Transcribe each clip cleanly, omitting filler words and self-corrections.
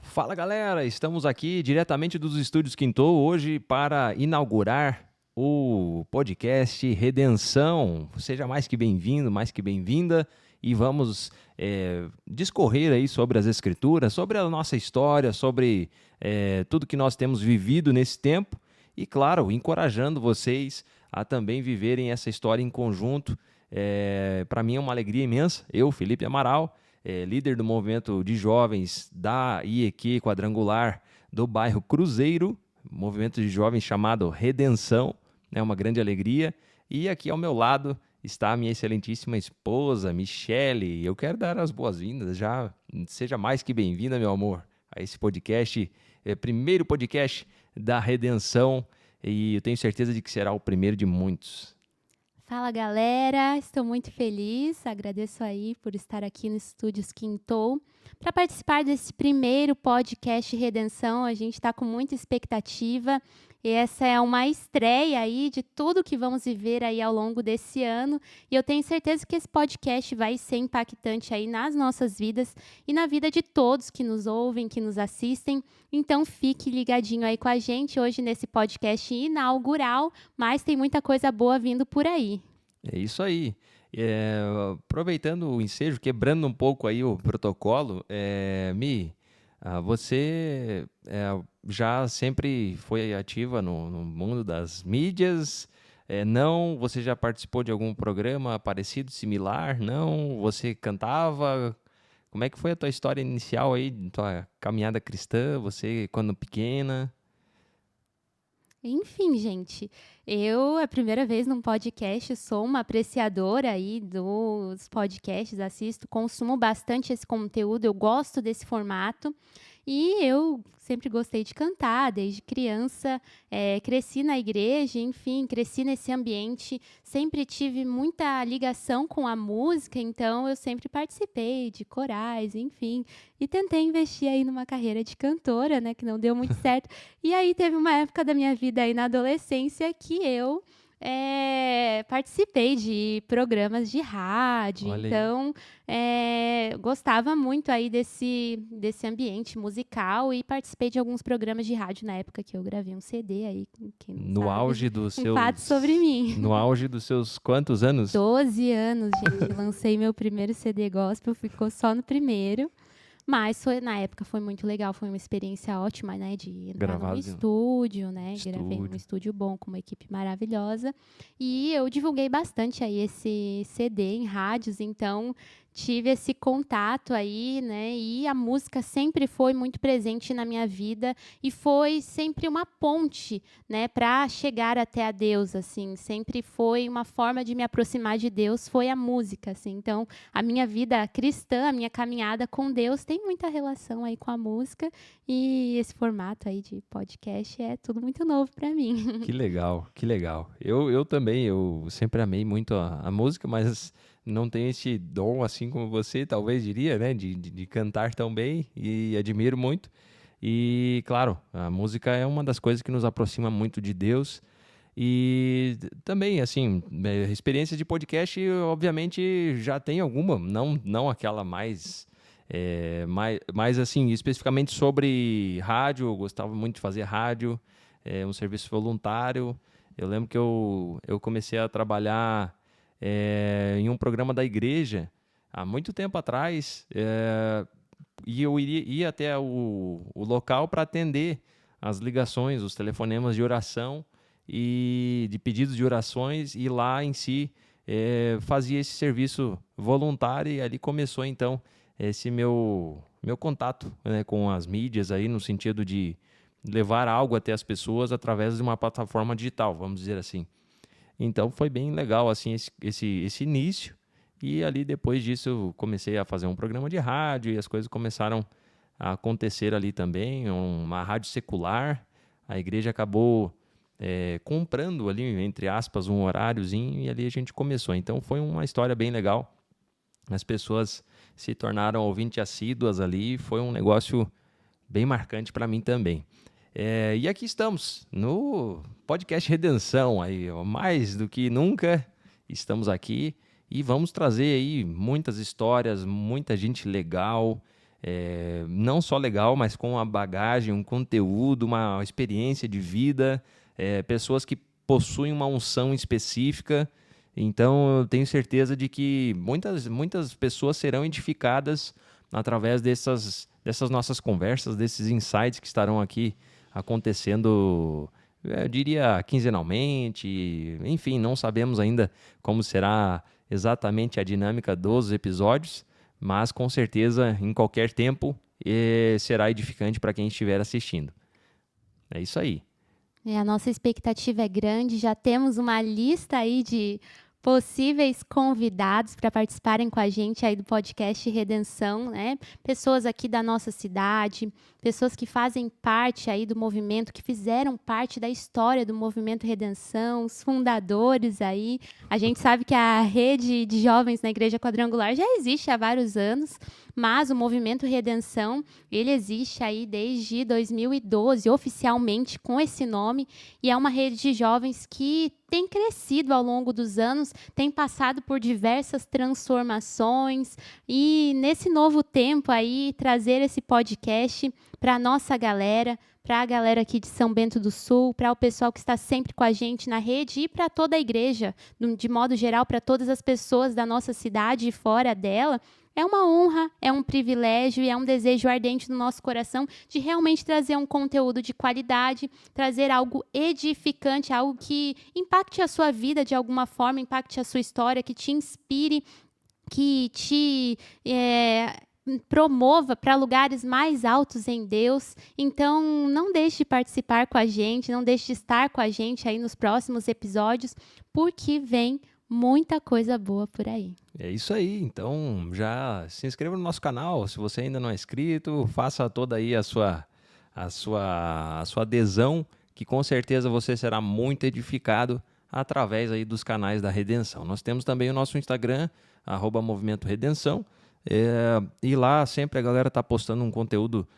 Fala galera, estamos aqui diretamente dos estúdios Quintou hoje para inaugurar o podcast Redenção. Seja mais que bem-vindo, mais que bem-vinda e vamos discorrer aí sobre as escrituras, sobre a nossa história, sobre tudo que nós temos vivido nesse tempo e, claro, encorajando vocês a também viverem essa história em conjunto. Para mim é uma alegria imensa, eu, Felipe Amaral, líder do movimento de jovens da IEQ Quadrangular do bairro Cruzeiro, movimento de jovens chamado Redenção, né, uma grande alegria. E aqui ao meu lado está a minha excelentíssima esposa, Michele. Eu quero dar as boas-vindas, já seja mais que bem-vinda, meu amor, a esse podcast, primeiro podcast da Redenção, e eu tenho certeza de que será o primeiro de muitos. Fala galera, estou muito feliz, agradeço aí por estar aqui no Estúdios Quintou para participar desse primeiro podcast Redenção. A gente está com muita expectativa e essa é uma estreia aí de tudo que vamos viver aí ao longo desse ano e eu tenho certeza que esse podcast vai ser impactante aí nas nossas vidas e na vida de todos que nos ouvem, que nos assistem. Então fique ligadinho aí com a gente hoje nesse podcast inaugural, mas tem muita coisa boa vindo por aí. É isso aí. Aproveitando o ensejo, quebrando um pouco aí o protocolo, você já sempre foi ativa no mundo das mídias? Não? Você já participou de algum programa parecido, similar? Não? Você cantava? Como é que foi a tua história inicial aí, tua caminhada cristã? Você, quando pequena? Enfim, gente, eu, a primeira vez num podcast, sou uma apreciadora aí dos podcasts, assisto, consumo bastante esse conteúdo, eu gosto desse formato e eu sempre gostei de cantar, desde criança, cresci na igreja, enfim, cresci nesse ambiente, sempre tive muita ligação com a música, então eu sempre participei de corais, enfim, e tentei investir aí numa carreira de cantora, né, que não deu muito certo. E aí teve uma época da minha vida aí na adolescência que eu participei de programas de rádio, Olha aí. então gostava muito aí desse ambiente musical e participei de alguns programas de rádio na época que eu gravei um CD aí, quem não No sabe, auge dos um fato sobre mim. No auge dos seus quantos anos? 12 anos, gente, lancei meu primeiro CD gospel, ficou só no primeiro. Mas na época foi muito legal, foi uma experiência ótima, né, de entrar num Gravado em estúdio, né, gravei num estúdio. estúdio bom, com uma equipe maravilhosa, e eu divulguei bastante aí esse CD em rádios, então tive esse contato aí, né, e a música sempre foi muito presente na minha vida e foi sempre uma ponte, né, para chegar até a Deus, assim, sempre foi uma forma de me aproximar de Deus, foi a música, assim, então a minha vida cristã, a minha caminhada com Deus tem muita relação aí com a música e esse formato aí de podcast é tudo muito novo para mim. Que legal, que legal. Eu também, eu sempre amei muito a música, mas não tenho esse dom assim como você, talvez diria, né, de cantar tão bem e admiro muito. E, claro, a música é uma das coisas que nos aproxima muito de Deus. E também, assim, experiência de podcast, eu, obviamente, já tem alguma, não aquela mais assim, especificamente sobre rádio, eu gostava muito de fazer rádio, um serviço voluntário. Eu lembro que eu comecei a trabalhar em um programa da igreja há muito tempo atrás, e eu ia até o local para atender as ligações, os telefonemas de oração e de pedidos de orações, e lá em si fazia esse serviço voluntário, e ali começou então esse meu contato, né, com as mídias aí, no sentido de levar algo até as pessoas através de uma plataforma digital, vamos dizer assim. Então foi bem legal assim esse início, e ali depois disso eu comecei a fazer um programa de rádio e as coisas começaram a acontecer ali também, uma rádio secular. A igreja acabou comprando ali, entre aspas, um horáriozinho, e ali a gente começou. Então foi uma história bem legal. As pessoas se tornaram ouvintes assíduas ali, foi um negócio bem marcante para mim também. E aqui estamos no podcast Redenção, aí, ó, mais do que nunca estamos aqui e vamos trazer aí muitas histórias, muita gente legal, não só legal, mas com uma bagagem, um conteúdo, uma experiência de vida, pessoas que possuem uma unção específica. Então eu tenho certeza de que muitas pessoas serão edificadas através dessas nossas conversas, desses insights que estarão aqui acontecendo, eu diria, quinzenalmente. Enfim, não sabemos ainda como será exatamente a dinâmica dos episódios, mas com certeza, em qualquer tempo, será edificante para quem estiver assistindo. É isso aí. A nossa expectativa é grande, já temos uma lista aí de possíveis convidados para participarem com a gente aí do podcast Redenção, né? Pessoas aqui da nossa cidade, pessoas que fazem parte aí do movimento, que fizeram parte da história do movimento Redenção, os fundadores aí. A gente sabe que a rede de jovens na Igreja Quadrangular já existe há vários anos, mas o movimento Redenção, ele existe aí desde 2012, oficialmente com esse nome, e é uma rede de jovens que tem crescido ao longo dos anos, tem passado por diversas transformações, e nesse novo tempo aí, trazer esse podcast para a nossa galera, para a galera aqui de São Bento do Sul, para o pessoal que está sempre com a gente na rede e para toda a igreja, de modo geral, para todas as pessoas da nossa cidade e fora dela. É uma honra, é um privilégio e é um desejo ardente no nosso coração de realmente trazer um conteúdo de qualidade, trazer algo edificante, algo que impacte a sua vida de alguma forma, impacte a sua história, que te inspire, que te promova para lugares mais altos em Deus. Então, não deixe de participar com a gente, não deixe de estar com a gente aí nos próximos episódios, porque vem muita coisa boa por aí. É isso aí, então já se inscreva no nosso canal, se você ainda não é inscrito, faça toda aí a sua adesão, que com certeza você será muito edificado através aí dos canais da Redenção. Nós temos também o nosso Instagram, @Movimento Redenção, e lá sempre a galera está postando um conteúdo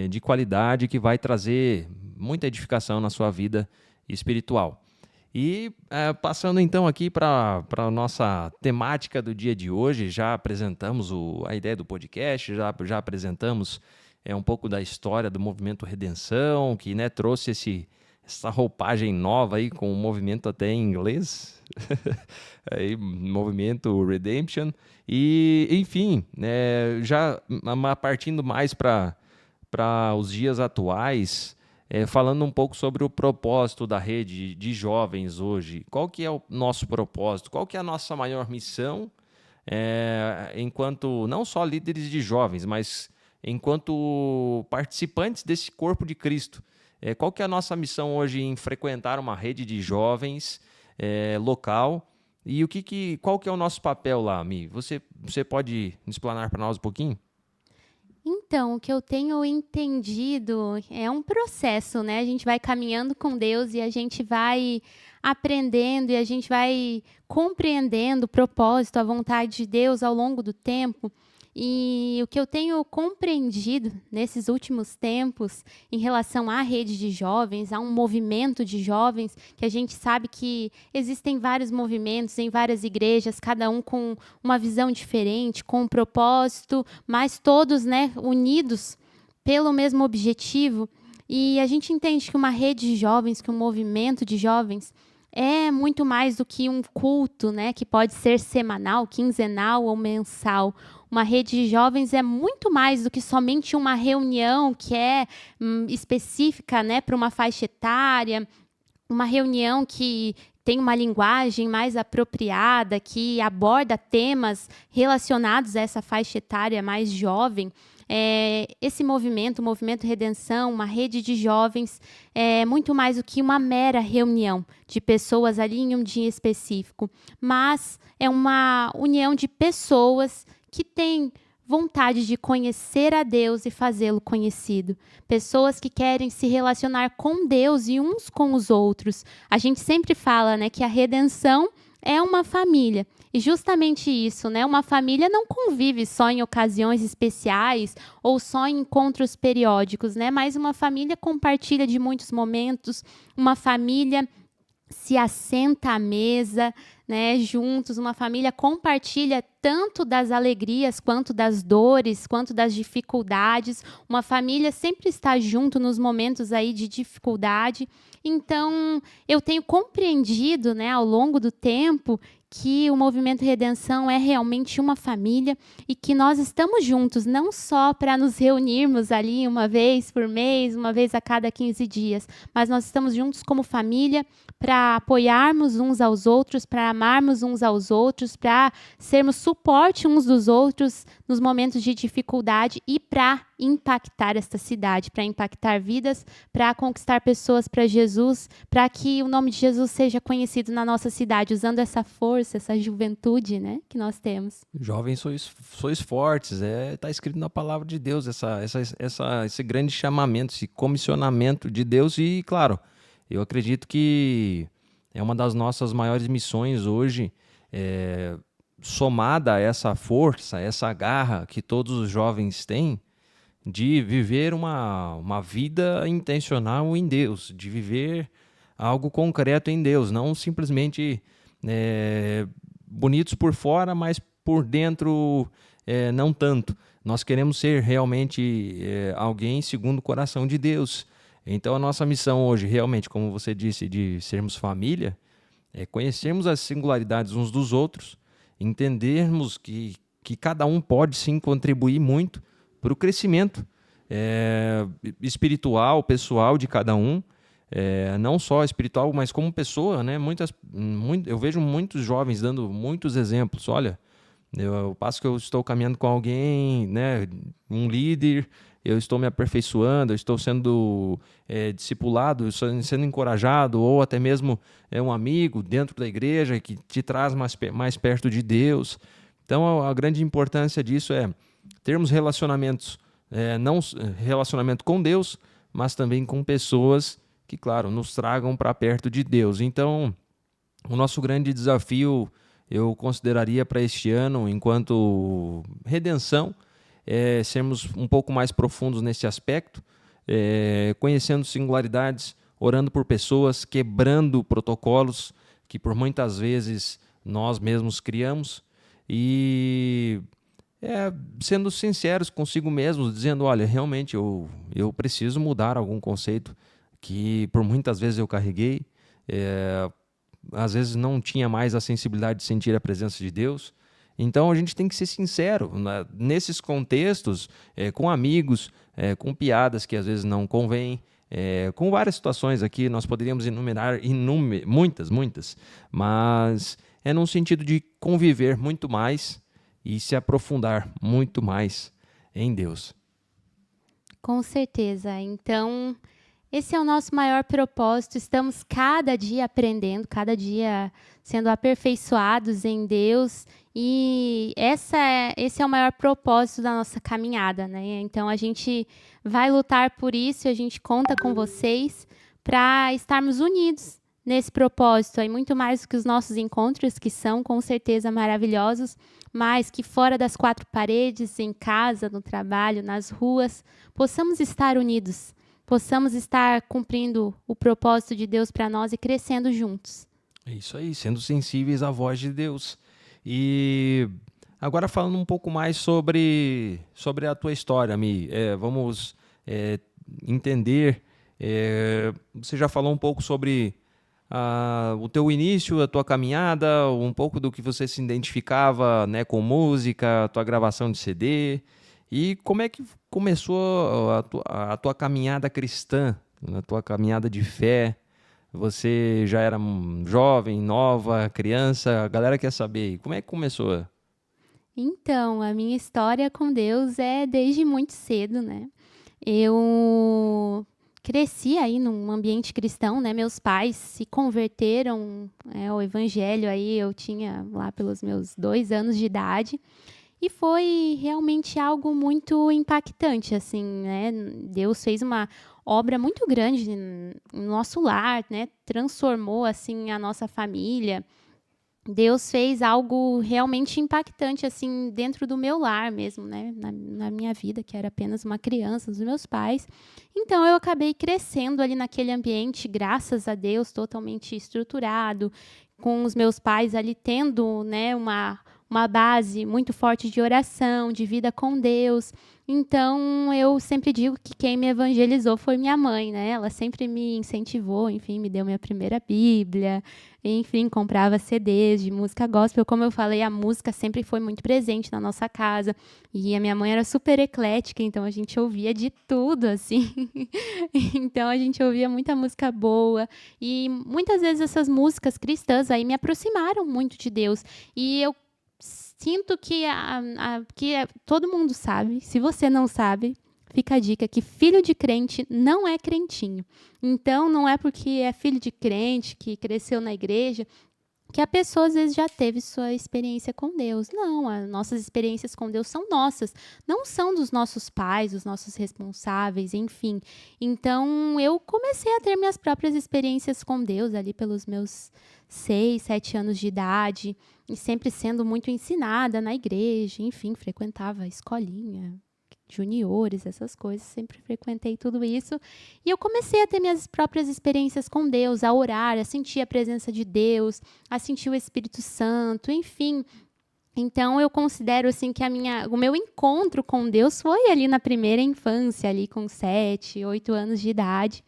de qualidade que vai trazer muita edificação na sua vida espiritual. E passando então aqui para a nossa temática do dia de hoje, já apresentamos a ideia do podcast, já apresentamos um pouco da história do Movimento Redenção, que trouxe essa roupagem nova aí com o movimento até em inglês, aí, Movimento Redemption, e enfim, já partindo mais para os dias atuais, falando um pouco sobre o propósito da rede de jovens hoje. Qual que é o nosso propósito? Qual que é a nossa maior missão enquanto não só líderes de jovens, mas enquanto participantes desse corpo de Cristo? Qual que é a nossa missão hoje em frequentar uma rede de jovens local? E qual que é o nosso papel lá, Mi? Você pode explanar para nós um pouquinho? Então, o que eu tenho entendido é um processo, né? A gente vai caminhando com Deus e a gente vai aprendendo e a gente vai compreendendo o propósito, a vontade de Deus ao longo do tempo. E o que eu tenho compreendido nesses últimos tempos em relação à rede de jovens, a um movimento de jovens, que a gente sabe que existem vários movimentos em várias igrejas, cada um com uma visão diferente, com um propósito, mas todos, unidos pelo mesmo objetivo. E a gente entende que uma rede de jovens, que um movimento de jovens é muito mais do que um culto, que pode ser semanal, quinzenal ou mensal. Uma rede de jovens é muito mais do que somente uma reunião que é específica, para uma faixa etária, uma reunião que tem uma linguagem mais apropriada, que aborda temas relacionados a essa faixa etária mais jovem. Esse movimento, o Movimento Redenção, uma rede de jovens, é muito mais do que uma mera reunião de pessoas ali em um dia específico, mas é uma união de pessoas que têm vontade de conhecer a Deus e fazê-lo conhecido. Pessoas que querem se relacionar com Deus e uns com os outros. A gente sempre fala, que a redenção é uma família. E justamente isso, né? Uma família não convive só em ocasiões especiais ou só em encontros periódicos, né? Mas uma família compartilha de muitos momentos, uma família se assenta à mesa, né, juntos, uma família compartilha tanto das alegrias, quanto das dores, quanto das dificuldades. Uma família sempre está junto nos momentos aí de dificuldade. Então, eu tenho compreendido, né, ao longo do tempo, que o Movimento Redenção é realmente uma família e que nós estamos juntos, não só para nos reunirmos ali uma vez por mês, uma vez a cada 15 dias, mas nós estamos juntos como família para apoiarmos uns aos outros, para amarmos uns aos outros, para sermos suporte uns dos outros nos momentos de dificuldade e para impactar esta cidade, para impactar vidas, para conquistar pessoas para Jesus, para que o nome de Jesus seja conhecido na nossa cidade, usando essa força, essa juventude, né, que nós temos. Jovens, sois fortes, tá escrito na palavra de Deus, esse grande chamamento, esse comissionamento de Deus e, claro, eu acredito que é uma das nossas maiores missões hoje, somada a essa força, essa garra que todos os jovens têm, de viver uma vida intencional em Deus, de viver algo concreto em Deus, não simplesmente bonitos por fora, mas por dentro não tanto. Nós queremos ser realmente alguém segundo o coração de Deus. Então a nossa missão hoje, realmente, como você disse, de sermos família, é conhecermos as singularidades uns dos outros, entendermos que cada um pode sim contribuir muito para o crescimento espiritual, pessoal de cada um, não só espiritual, mas como pessoa, né? Eu vejo muitos jovens dando muitos exemplos. Olha, eu passo que eu estou caminhando com alguém, né? Um líder, eu estou me aperfeiçoando, eu estou sendo discipulado, sendo encorajado, ou até mesmo um amigo dentro da igreja que te traz mais perto de Deus. Então, a grande importância disso é termos relacionamentos, não relacionamento com Deus, mas também com pessoas que, claro, nos tragam para perto de Deus. Então, o nosso grande desafio, eu consideraria para este ano, enquanto redenção, sermos um pouco mais profundos nesse aspecto, conhecendo singularidades, orando por pessoas, quebrando protocolos que por muitas vezes nós mesmos criamos e sendo sinceros consigo mesmos, dizendo, olha, realmente eu preciso mudar algum conceito que por muitas vezes eu carreguei, às vezes não tinha mais a sensibilidade de sentir a presença de Deus. Então a gente tem que ser sincero, né? Nesses contextos, com amigos, com piadas que às vezes não convêm, com várias situações aqui, nós poderíamos enumerar muitas, mas é num sentido de conviver muito mais e se aprofundar muito mais em Deus. Com certeza. Então, esse é o nosso maior propósito. Estamos cada dia aprendendo, cada dia sendo aperfeiçoados em Deus. E esse é o maior propósito da nossa caminhada, né? Então, a gente vai lutar por isso e a gente conta com vocês para estarmos unidos nesse propósito. Aí, muito mais do que os nossos encontros, que são com certeza maravilhosos, mas que fora das quatro paredes, em casa, no trabalho, nas ruas, possamos estar unidos, possamos estar cumprindo o propósito de Deus para nós e crescendo juntos. É isso aí, sendo sensíveis à voz de Deus. E agora falando um pouco mais sobre a tua história, Mi, vamos entender, você já falou um pouco sobre o teu início, a tua caminhada, um pouco do que você se identificava, né, com música, a tua gravação de CD, e como é que começou a tua caminhada cristã, a tua caminhada de fé? Você já era jovem, nova, criança? A galera quer saber, como é que começou? Então, a minha história com Deus é desde muito cedo, né? Eu cresci aí num ambiente cristão, né? Meus pais se converteram ao evangelho aí, eu tinha lá pelos meus 2 anos de idade. E foi realmente algo muito impactante, assim, né? Deus fez uma obra muito grande no nosso lar, né? Transformou, assim, a nossa família. Deus fez algo realmente impactante, assim, dentro do meu lar mesmo, né? Na minha vida, que era apenas uma criança, dos meus pais. Então, eu acabei crescendo ali naquele ambiente, graças a Deus, totalmente estruturado, com os meus pais ali tendo, né, uma base muito forte de oração, de vida com Deus. Então, eu sempre digo que quem me evangelizou foi minha mãe, né? Ela sempre me incentivou, enfim, me deu minha primeira Bíblia, enfim, comprava CDs de música gospel. Como eu falei, a música sempre foi muito presente na nossa casa. E a minha mãe era super eclética, então a gente ouvia de tudo, assim. Então a gente ouvia muita música boa. E muitas vezes essas músicas cristãs aí me aproximaram muito de Deus. E eu sinto que, todo mundo sabe. Se você não sabe, fica a dica que filho de crente não é crentinho. Então, não é porque é filho de crente, que cresceu na igreja, que a pessoa às vezes já teve sua experiência com Deus. Não, as nossas experiências com Deus são nossas, não são dos nossos pais, dos nossos responsáveis, enfim. Então, eu comecei a ter minhas próprias experiências com Deus ali pelos meus 6, 7 anos de idade, e sempre sendo muito ensinada na igreja, enfim, frequentava a escolinha, juniores, essas coisas, sempre frequentei tudo isso. E eu comecei a ter minhas próprias experiências com Deus, a orar, a sentir a presença de Deus, a sentir o Espírito Santo, enfim. Então, eu considero assim que o meu encontro com Deus foi ali na primeira infância, ali com 7, 8 anos de idade.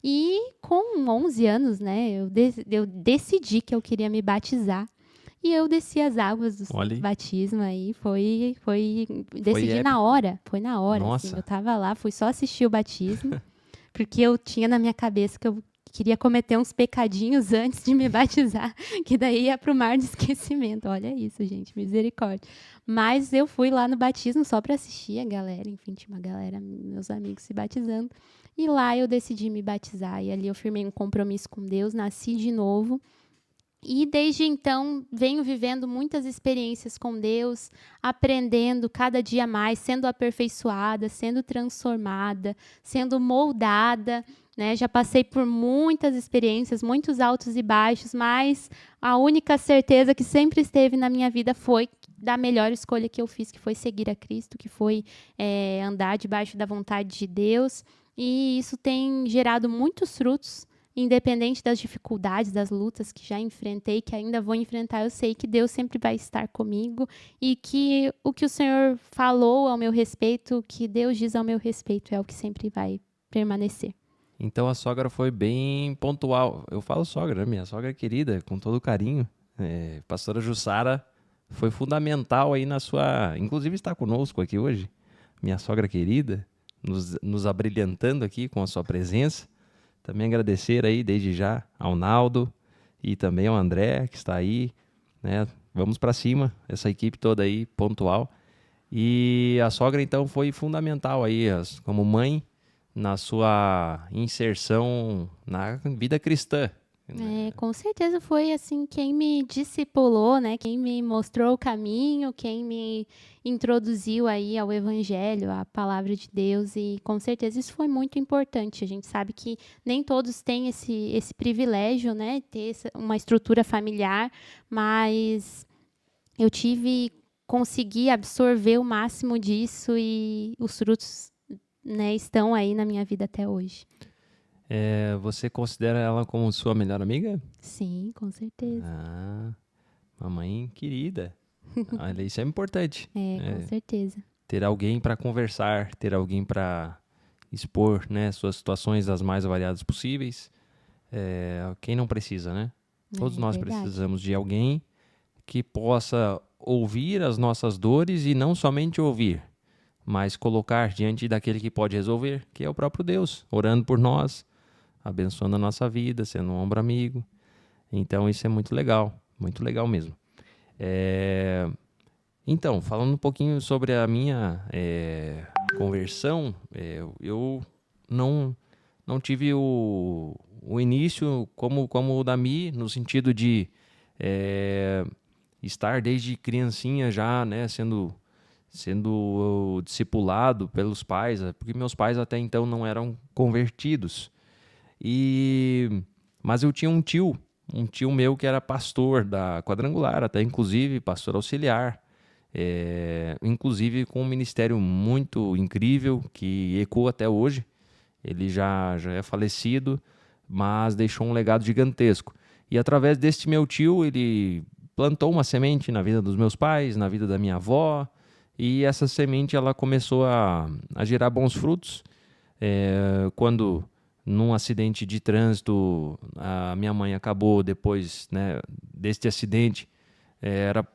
E com 11 anos, né, eu decidi que eu queria me batizar. E eu desci as águas do Olha aí. batismo aí, decidi épico. na hora, foi na hora, Nossa. assim, eu tava lá, fui só assistir o batismo, porque eu tinha na minha cabeça que eu queria cometer uns pecadinhos antes de me batizar, que daí ia pro mar de esquecimento. Olha isso, gente, misericórdia. Mas eu fui lá no batismo só para assistir a galera, enfim, tinha uma galera, meus amigos se batizando, e lá eu decidi me batizar, e ali eu firmei um compromisso com Deus, nasci de novo. E desde então venho vivendo muitas experiências com Deus, aprendendo cada dia mais, sendo aperfeiçoada, sendo transformada, sendo moldada, né? Já passei por muitas experiências, muitos altos e baixos, mas a única certeza que sempre esteve na minha vida foi da melhor escolha que eu fiz, que foi seguir a Cristo, que foi andar debaixo da vontade de Deus. E isso tem gerado muitos frutos. Independente das dificuldades, das lutas que já enfrentei, que ainda vou enfrentar, eu sei que Deus sempre vai estar comigo e que o que o Senhor falou ao meu respeito, o que Deus diz ao meu respeito, é o que sempre vai permanecer. Então a sogra foi bem pontual. Eu falo sogra, né? Minha sogra querida, com todo carinho. Pastora Jussara foi fundamental aí na sua... Inclusive está conosco aqui hoje. Minha sogra querida, nos abrilhantando aqui com a sua presença. Também agradecer aí, desde já, ao Naldo e também ao André, que está aí, né? Vamos para cima, essa equipe toda aí, pontual. E a sogra, então, foi fundamental aí, como mãe, na sua inserção na vida cristã. Com certeza foi assim quem me discipulou, né? Quem me mostrou o caminho, quem me introduziu aí ao Evangelho, à palavra de Deus, e com certeza isso foi muito importante. A gente sabe que nem todos têm esse privilégio, né? Ter uma estrutura familiar, mas eu consegui absorver o máximo disso e os frutos, né, estão aí na minha vida até hoje. Você considera ela como sua melhor amiga? Sim, com certeza. Mamãe querida. Olha, isso é importante. Com certeza. Ter alguém para conversar, ter alguém para expor, né, suas situações das mais variadas possíveis. Quem não precisa, né? Todos nós precisamos de alguém que possa ouvir as nossas dores e não somente ouvir, mas colocar diante daquele que pode resolver, que é o próprio Deus, orando por nós, abençoando a nossa vida, sendo um ombro amigo. Então, isso é muito legal mesmo. Então, falando um pouquinho sobre a minha conversão, eu não tive o início como o da Mi, no sentido de estar desde criancinha já, né, sendo discipulado pelos pais, porque meus pais até então não eram convertidos. Mas eu tinha um tio um tio meu que era pastor da Quadrangular, até inclusive pastor auxiliar, inclusive com um ministério muito incrível que ecoa até hoje. Ele já é falecido, mas deixou um legado gigantesco. E através deste meu tio, ele plantou uma semente na vida dos meus pais, na vida da minha avó, e essa semente ela começou a gerar bons frutos. Quando num acidente de trânsito a minha mãe acabou depois, né, deste acidente, era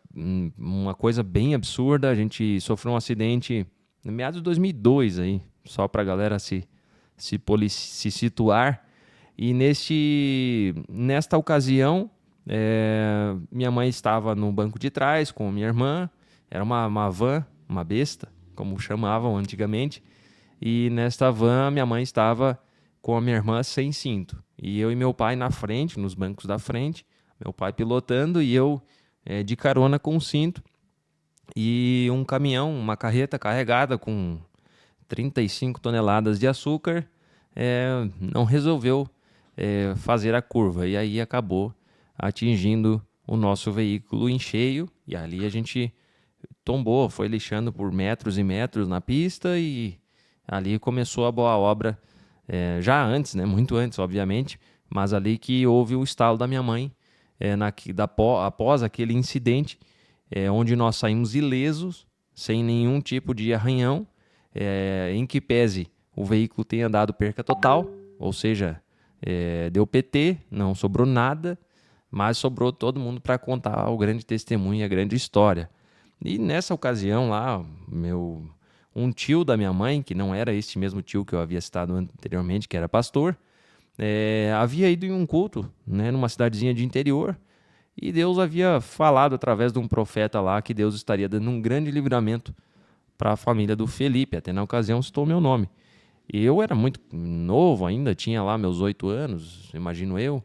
uma coisa bem absurda. A gente sofreu um acidente no meados de 2002 aí, só para a galera se situar. E nesta ocasião, minha mãe estava no banco de trás com minha irmã. Era uma van, uma besta, como chamavam antigamente. E nesta van, minha mãe estava com a minha irmã sem cinto. E eu e meu pai na frente, nos bancos da frente. Meu pai pilotando e eu de carona com o cinto. E um caminhão, uma carreta carregada com 35 toneladas de açúcar, não resolveu fazer a curva. E aí acabou atingindo o nosso veículo em cheio. E ali a gente tombou, foi lixando por metros e metros na pista. E ali começou a boa obra, já antes, né? Muito antes, obviamente. Mas ali que houve o estalo da minha mãe, após aquele incidente, onde nós saímos ilesos, sem nenhum tipo de arranhão, em que pese o veículo tenha dado perca total, ou seja, deu PT, não sobrou nada, mas sobrou todo mundo para contar o grande testemunho e a grande história. E nessa ocasião lá, um tio da minha mãe, que não era este mesmo tio que eu havia citado anteriormente, que era pastor, havia ido em um culto, né, numa cidadezinha de interior, e Deus havia falado através de um profeta lá que Deus estaria dando um grande livramento para a família do Felipe. Até na ocasião citou meu nome. E eu era muito novo ainda, tinha lá meus 8 anos, imagino eu.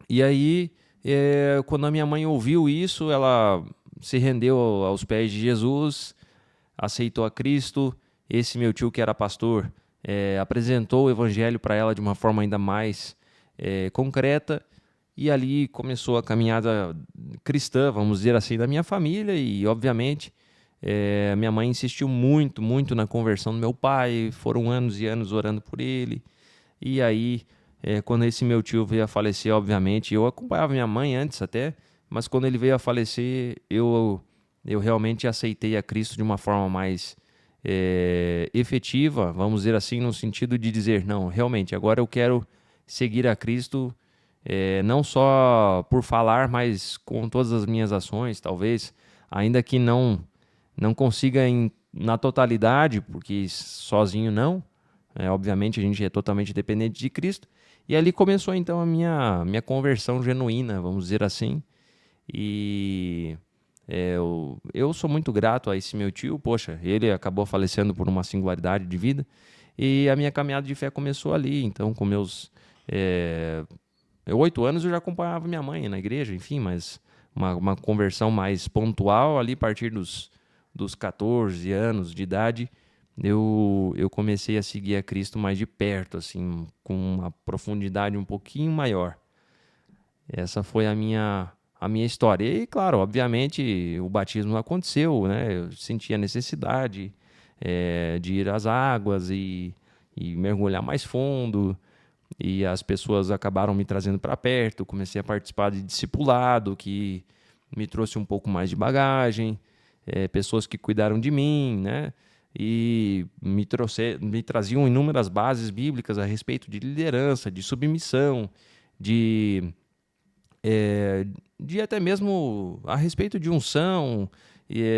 E aí, quando a minha mãe ouviu isso, ela se rendeu aos pés de Jesus, aceitou a Cristo. Esse meu tio, que era pastor, apresentou o evangelho para ela de uma forma ainda mais concreta. E ali começou a caminhada cristã, vamos dizer assim, da minha família. E, obviamente, minha mãe insistiu muito, muito na conversão do meu pai. Foram anos e anos orando por ele. E aí, quando esse meu tio veio a falecer, obviamente, eu acompanhava minha mãe antes até, mas quando ele veio a falecer, eu realmente aceitei a Cristo de uma forma mais efetiva, vamos dizer assim, no sentido de dizer, não, realmente, agora eu quero seguir a Cristo, não só por falar, mas com todas as minhas ações, talvez, ainda que não consiga na totalidade, porque sozinho não, obviamente a gente é totalmente dependente de Cristo. E ali começou então a minha conversão genuína, vamos dizer assim. E eu sou muito grato a esse meu tio. Poxa, ele acabou falecendo por uma singularidade de vida. E a minha caminhada de fé começou ali. Então, com meus 8 anos eu já acompanhava minha mãe na igreja, enfim, mas uma conversão mais pontual ali a partir dos 14 anos de idade. Eu comecei a seguir a Cristo mais de perto, assim, com uma profundidade um pouquinho maior. Essa foi a minha história. E, claro, obviamente, o batismo aconteceu, né? Eu senti a necessidade de ir às águas e mergulhar mais fundo. E as pessoas acabaram me trazendo para perto. Comecei a participar de discipulado, que me trouxe um pouco mais de bagagem. Pessoas que cuidaram de mim, né? E me traziam inúmeras bases bíblicas a respeito de liderança, de submissão, de até mesmo a respeito de unção,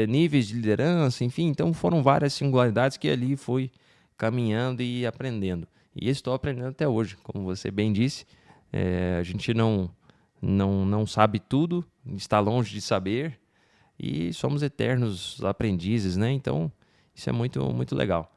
níveis de liderança, enfim. Então foram várias singularidades que ali fui caminhando e aprendendo. E estou aprendendo até hoje, como você bem disse. A gente não sabe tudo, está longe de saber, e somos eternos aprendizes, né? Então, isso é muito, muito legal.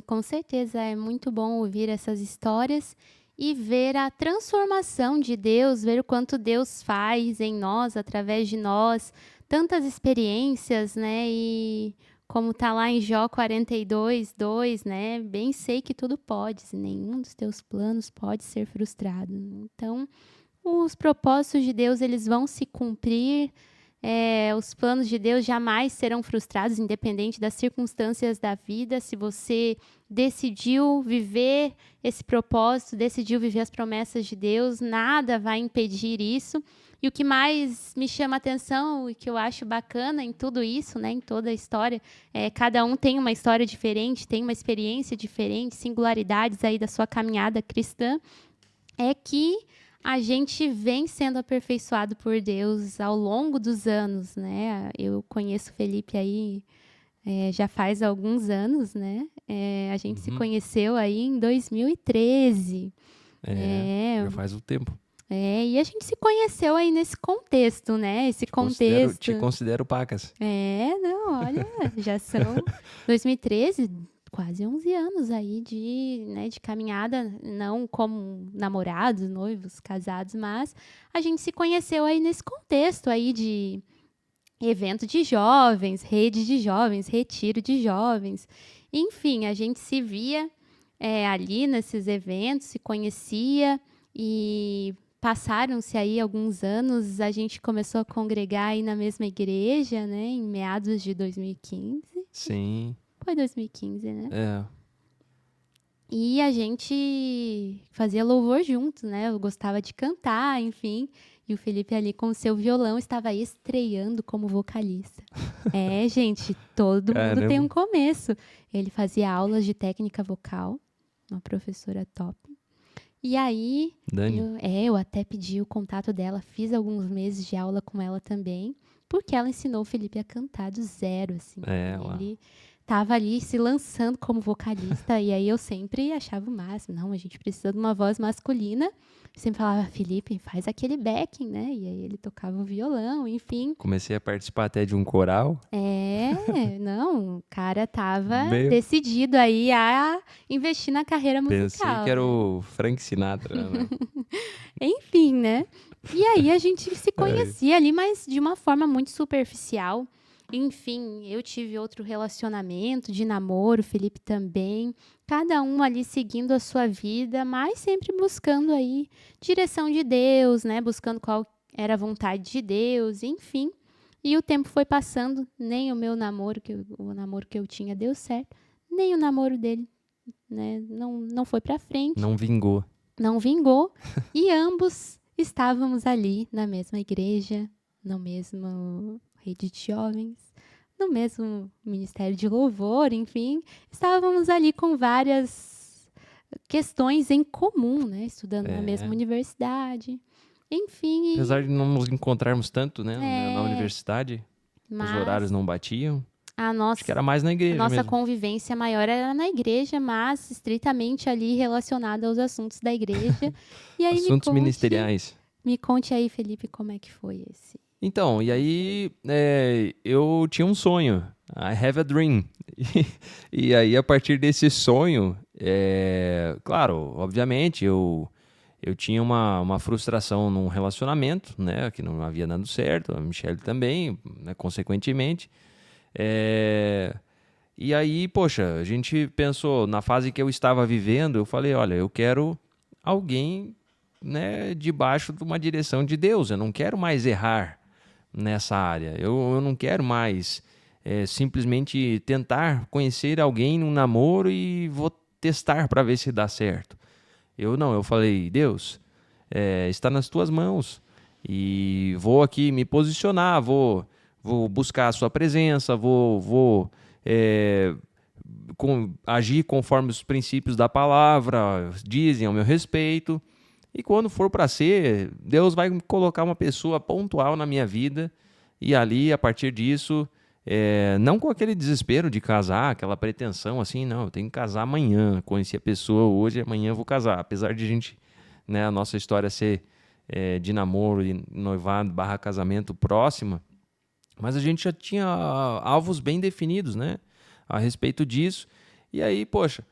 Com certeza, é muito bom ouvir essas histórias e ver a transformação de Deus, ver o quanto Deus faz em nós, através de nós, tantas experiências, né? E como tá lá em Jó 42:2, né? Bem sei que tudo podes, e nenhum dos teus planos pode ser frustrado. Então, os propósitos de Deus, eles vão se cumprir. Os planos de Deus jamais serão frustrados, independente das circunstâncias da vida. Se você decidiu viver esse propósito, decidiu viver as promessas de Deus, nada vai impedir isso. E o que mais me chama a atenção e que eu acho bacana em tudo isso, né, em toda a história, cada um tem uma história diferente, tem uma experiência diferente, singularidades aí da sua caminhada cristã, é que a gente vem sendo aperfeiçoado por Deus ao longo dos anos, né? Eu conheço o Felipe aí já faz alguns anos, né? A gente se conheceu aí em 2013. Já faz um tempo. E a gente se conheceu aí nesse contexto, né? Esse contexto. Te considero pacas. Não, olha, já são 2013, quase 11 anos aí de caminhada, não como namorados, noivos, casados, mas a gente se conheceu aí nesse contexto aí de evento de jovens, rede de jovens, retiro de jovens. Enfim, a gente se via ali nesses eventos, se conhecia e passaram-se aí alguns anos, a gente começou a congregar aí na mesma igreja, né, em meados de 2015. Sim. Foi 2015, né? É. E a gente fazia louvor juntos, né? Eu gostava de cantar, enfim. E o Felipe ali com o seu violão estava aí estreando como vocalista. Gente, todo mundo tem um começo. Ele fazia aulas de técnica vocal, uma professora top. E aí, eu até pedi o contato dela, fiz alguns meses de aula com ela também, porque ela ensinou o Felipe a cantar do zero, assim. Ele estava ali se lançando como vocalista, e aí eu sempre achava o máximo. Não, a gente precisa de uma voz masculina. Eu sempre falava, Felipe, faz aquele backing, né? E aí ele tocava o violão, enfim. Comecei a participar até de um coral. Não, o cara tava decidido aí a investir na carreira musical. Pensei que era o Frank Sinatra, né? Enfim, né? E aí a gente se conhecia ali, mas de uma forma muito superficial. Enfim, eu tive outro relacionamento de namoro, o Felipe também. Cada um ali seguindo a sua vida, mas sempre buscando aí direção de Deus, né? Buscando qual era a vontade de Deus, enfim. E o tempo foi passando, nem o meu namoro, o namoro que eu tinha deu certo, nem o namoro dele, né? Não foi pra frente. Não vingou. Não vingou. E ambos estávamos ali na mesma igreja, no mesmo rede de jovens, no mesmo ministério de louvor, enfim. Estávamos ali com várias questões em comum, né? Estudando na mesma universidade. Enfim. Apesar de não nos encontrarmos tanto, né? Na universidade, os horários não batiam. Acho que era mais na igreja nossa mesmo. Convivência maior era na igreja, mas estritamente ali relacionada aos assuntos da igreja. E aí assuntos ministeriais. Me conte aí, Felipe, como é que foi esse? Então, e aí eu tinha um sonho. I have a dream. E aí, a partir desse sonho, claro, obviamente, eu tinha uma frustração num relacionamento, né? Que não havia dado certo. A Michelle também, né, consequentemente. E aí, poxa, a gente pensou, na fase que eu estava vivendo, eu falei, olha, eu quero alguém, né, debaixo de uma direção de Deus. Eu não quero mais errar nessa área. Eu não quero mais simplesmente tentar conhecer alguém num namoro e vou testar para ver se dá certo. Eu falei, Deus, está nas tuas mãos e vou aqui me posicionar, vou buscar a sua presença, vou agir conforme os princípios da palavra dizem ao meu respeito. E quando for para ser, Deus vai colocar uma pessoa pontual na minha vida e ali, a partir disso, não com aquele desespero de casar, aquela pretensão assim, não, eu tenho que casar amanhã, conheci a pessoa hoje, amanhã eu vou casar. Apesar de a gente, né, a nossa história ser de namoro e noivado / casamento próxima, mas a gente já tinha alvos bem definidos, né, a respeito disso. E aí, poxa,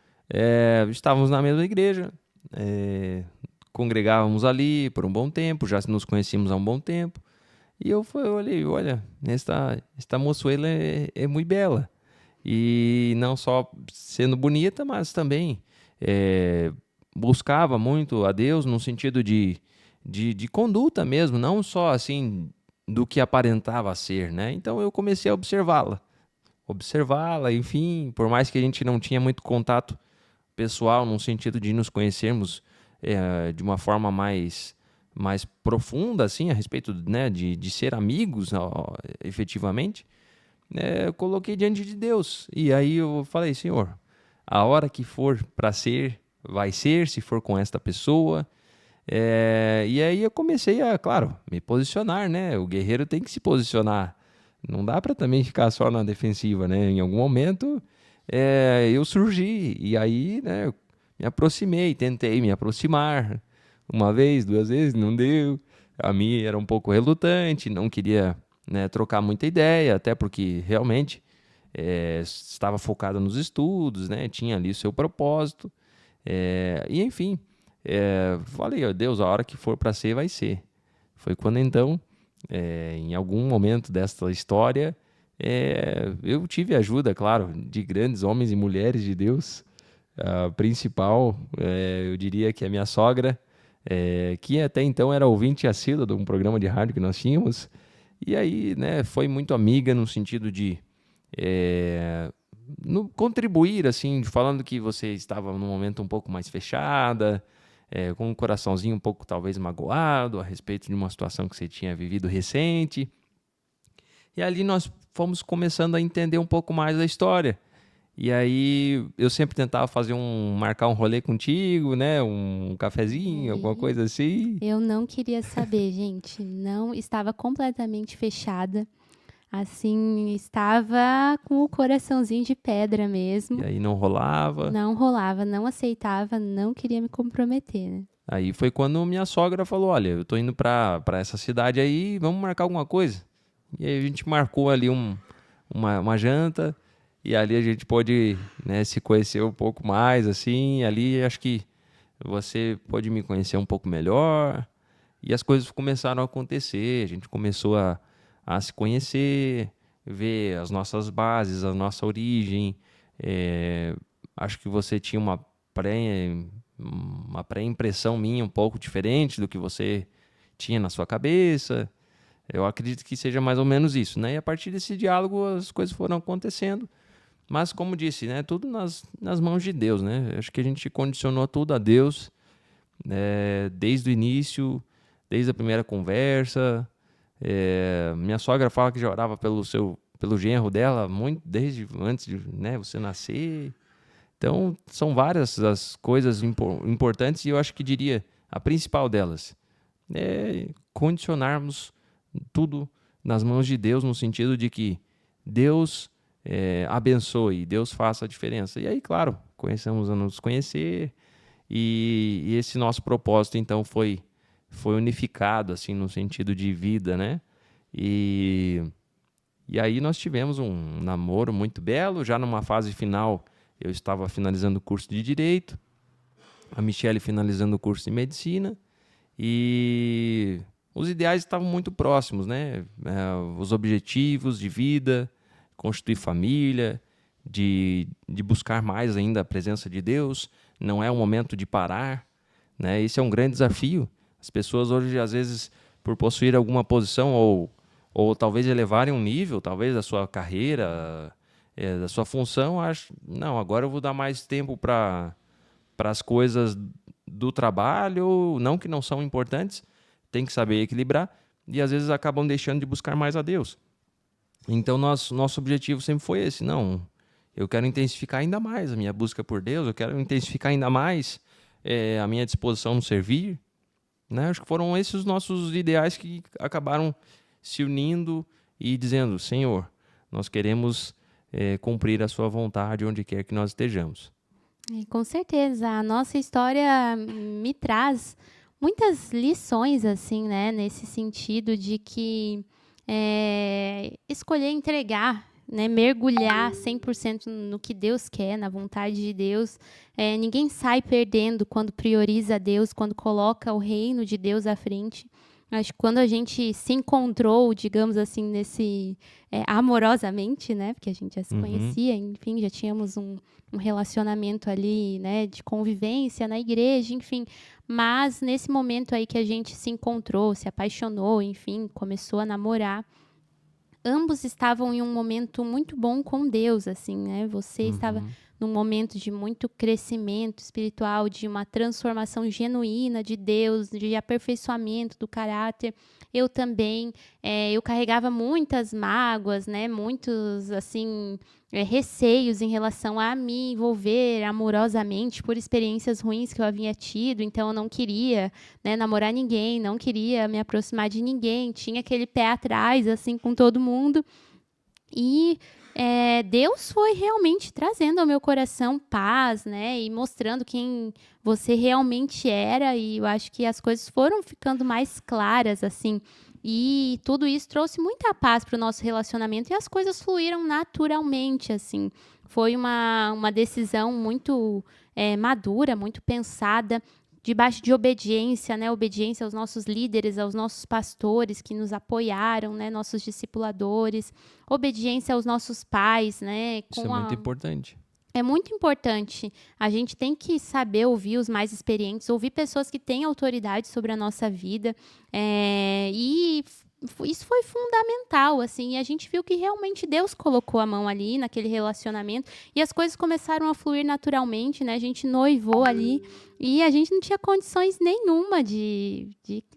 estávamos na mesma igreja, congregávamos ali por um bom tempo, já nos conhecíamos há um bom tempo. E eu olhei, olha, esta moçoela é muito bela. E não só sendo bonita, mas também buscava muito a Deus no sentido de conduta mesmo, não só assim do que aparentava ser, né? Então eu comecei a observá-la, enfim, por mais que a gente não tinha muito contato pessoal, no sentido de nos conhecermos de uma forma mais profunda, assim, a respeito, né, de ser amigos, ó, efetivamente, eu coloquei diante de Deus. E aí eu falei, Senhor, a hora que for para ser, vai ser, se for com esta pessoa. E aí eu comecei a, claro, me posicionar, né? O guerreiro tem que se posicionar. Não dá para também ficar só na defensiva, né? Em algum momento eu surgi e aí, né, eu me aproximei, tentei me aproximar. Uma vez, duas vezes, não deu. A mim era um pouco relutante, não queria, né, trocar muita ideia, até porque realmente estava focado nos estudos, né? Tinha ali o seu propósito. E enfim, falei, ó, Deus, a hora que for para ser, vai ser. Foi quando então, em algum momento desta história, eu tive ajuda, claro, de grandes homens e mulheres de Deus. A principal, eu diria que é a minha sogra, que até então era ouvinte assídua de um programa de rádio que nós tínhamos. E aí, né, foi muito amiga no sentido de contribuir, assim, falando que você estava num momento um pouco mais fechada, com um coraçãozinho um pouco talvez magoado a respeito de uma situação que você tinha vivido recente. E ali nós fomos começando a entender um pouco mais da história. E aí eu sempre tentava marcar um rolê contigo, né? Um cafezinho, alguma coisa assim. Eu não queria saber, gente. Não, estava completamente fechada. Assim, estava com o coraçãozinho de pedra mesmo. E aí não rolava. Não rolava, não aceitava, não queria me comprometer, né? Aí foi quando minha sogra falou, olha, eu tô indo pra essa cidade aí, vamos marcar alguma coisa. E aí a gente marcou ali uma janta, e ali a gente pôde, né, se conhecer um pouco mais, assim, ali acho que você pôde me conhecer um pouco melhor, e as coisas começaram a acontecer, a gente começou a se conhecer, ver as nossas bases, a nossa origem. Acho que você tinha uma pré-impressão minha um pouco diferente do que você tinha na sua cabeça. Eu acredito que seja mais ou menos isso, né? E a partir desse diálogo as coisas foram acontecendo. Mas, como disse, né? Tudo nas mãos de Deus, né? Acho que a gente condicionou tudo a Deus, desde o início, desde a primeira conversa. Minha sogra fala que já orava pelo genro dela muito desde antes de, né, você nascer. Então, são várias as coisas importantes e eu acho que diria a principal delas é condicionarmos tudo nas mãos de Deus, no sentido de que Deus abençoe, Deus faça a diferença. E aí, claro, começamos a nos conhecer e esse nosso propósito, então, foi unificado, assim, no sentido de vida, né? E aí nós tivemos um namoro muito belo, já numa fase final. Eu estava finalizando o curso de Direito, a Michelle finalizando o curso de Medicina, e os ideais estavam muito próximos, né? Os objetivos de vida, constituir família, de buscar mais ainda a presença de Deus. Não é o momento de parar, né? Esse é um grande desafio. As pessoas hoje, às vezes, por possuir alguma posição ou talvez elevarem um nível, talvez da sua carreira, da sua função, acho, não, agora eu vou dar mais tempo para as coisas do trabalho, não que não são importantes, tem que saber equilibrar, e às vezes acabam deixando de buscar mais a Deus. Então, nosso objetivo sempre foi esse, não, eu quero intensificar ainda mais a minha busca por Deus, eu quero intensificar ainda mais a minha disposição no servir, né? Acho que foram esses os nossos ideais que acabaram se unindo e dizendo, Senhor, nós queremos cumprir a sua vontade onde quer que nós estejamos. Com certeza, a nossa história me traz muitas lições, assim, né? Nesse sentido de que escolher entregar, né, mergulhar 100% no que Deus quer, na vontade de Deus. Ninguém sai perdendo quando prioriza Deus, quando coloca o reino de Deus à frente. Acho que quando a gente se encontrou, digamos assim, nesse amorosamente, né? Porque a gente já se conhecia, enfim, já tínhamos um relacionamento ali, né? De convivência na igreja, enfim. Mas nesse momento aí que a gente se encontrou, se apaixonou, enfim, começou a namorar, ambos estavam em um momento muito bom com Deus, assim, né? Você estava num momento de muito crescimento espiritual, de uma transformação genuína de Deus, de aperfeiçoamento do caráter. Eu também, eu carregava muitas mágoas, né? Muitos, assim, receios em relação a me envolver amorosamente por experiências ruins que eu havia tido. Então, eu não queria, né, namorar ninguém, não queria me aproximar de ninguém. Tinha aquele pé atrás, assim, com todo mundo. E Deus foi realmente trazendo ao meu coração paz, né? E mostrando quem você realmente era. E eu acho que as coisas foram ficando mais claras, assim. E tudo isso trouxe muita paz para o nosso relacionamento. E as coisas fluíram naturalmente, assim. Foi uma decisão muito madura, muito pensada, debaixo de obediência, né? Obediência aos nossos líderes, aos nossos pastores que nos apoiaram, né? Nossos discipuladores, obediência aos nossos pais, né? Isso é muito importante. É muito importante. A gente tem que saber ouvir os mais experientes, ouvir pessoas que têm autoridade sobre a nossa vida. Isso foi fundamental, assim. E a gente viu que realmente Deus colocou a mão ali naquele relacionamento e as coisas começaram a fluir naturalmente, né? A gente noivou ali e a gente não tinha condições nenhuma de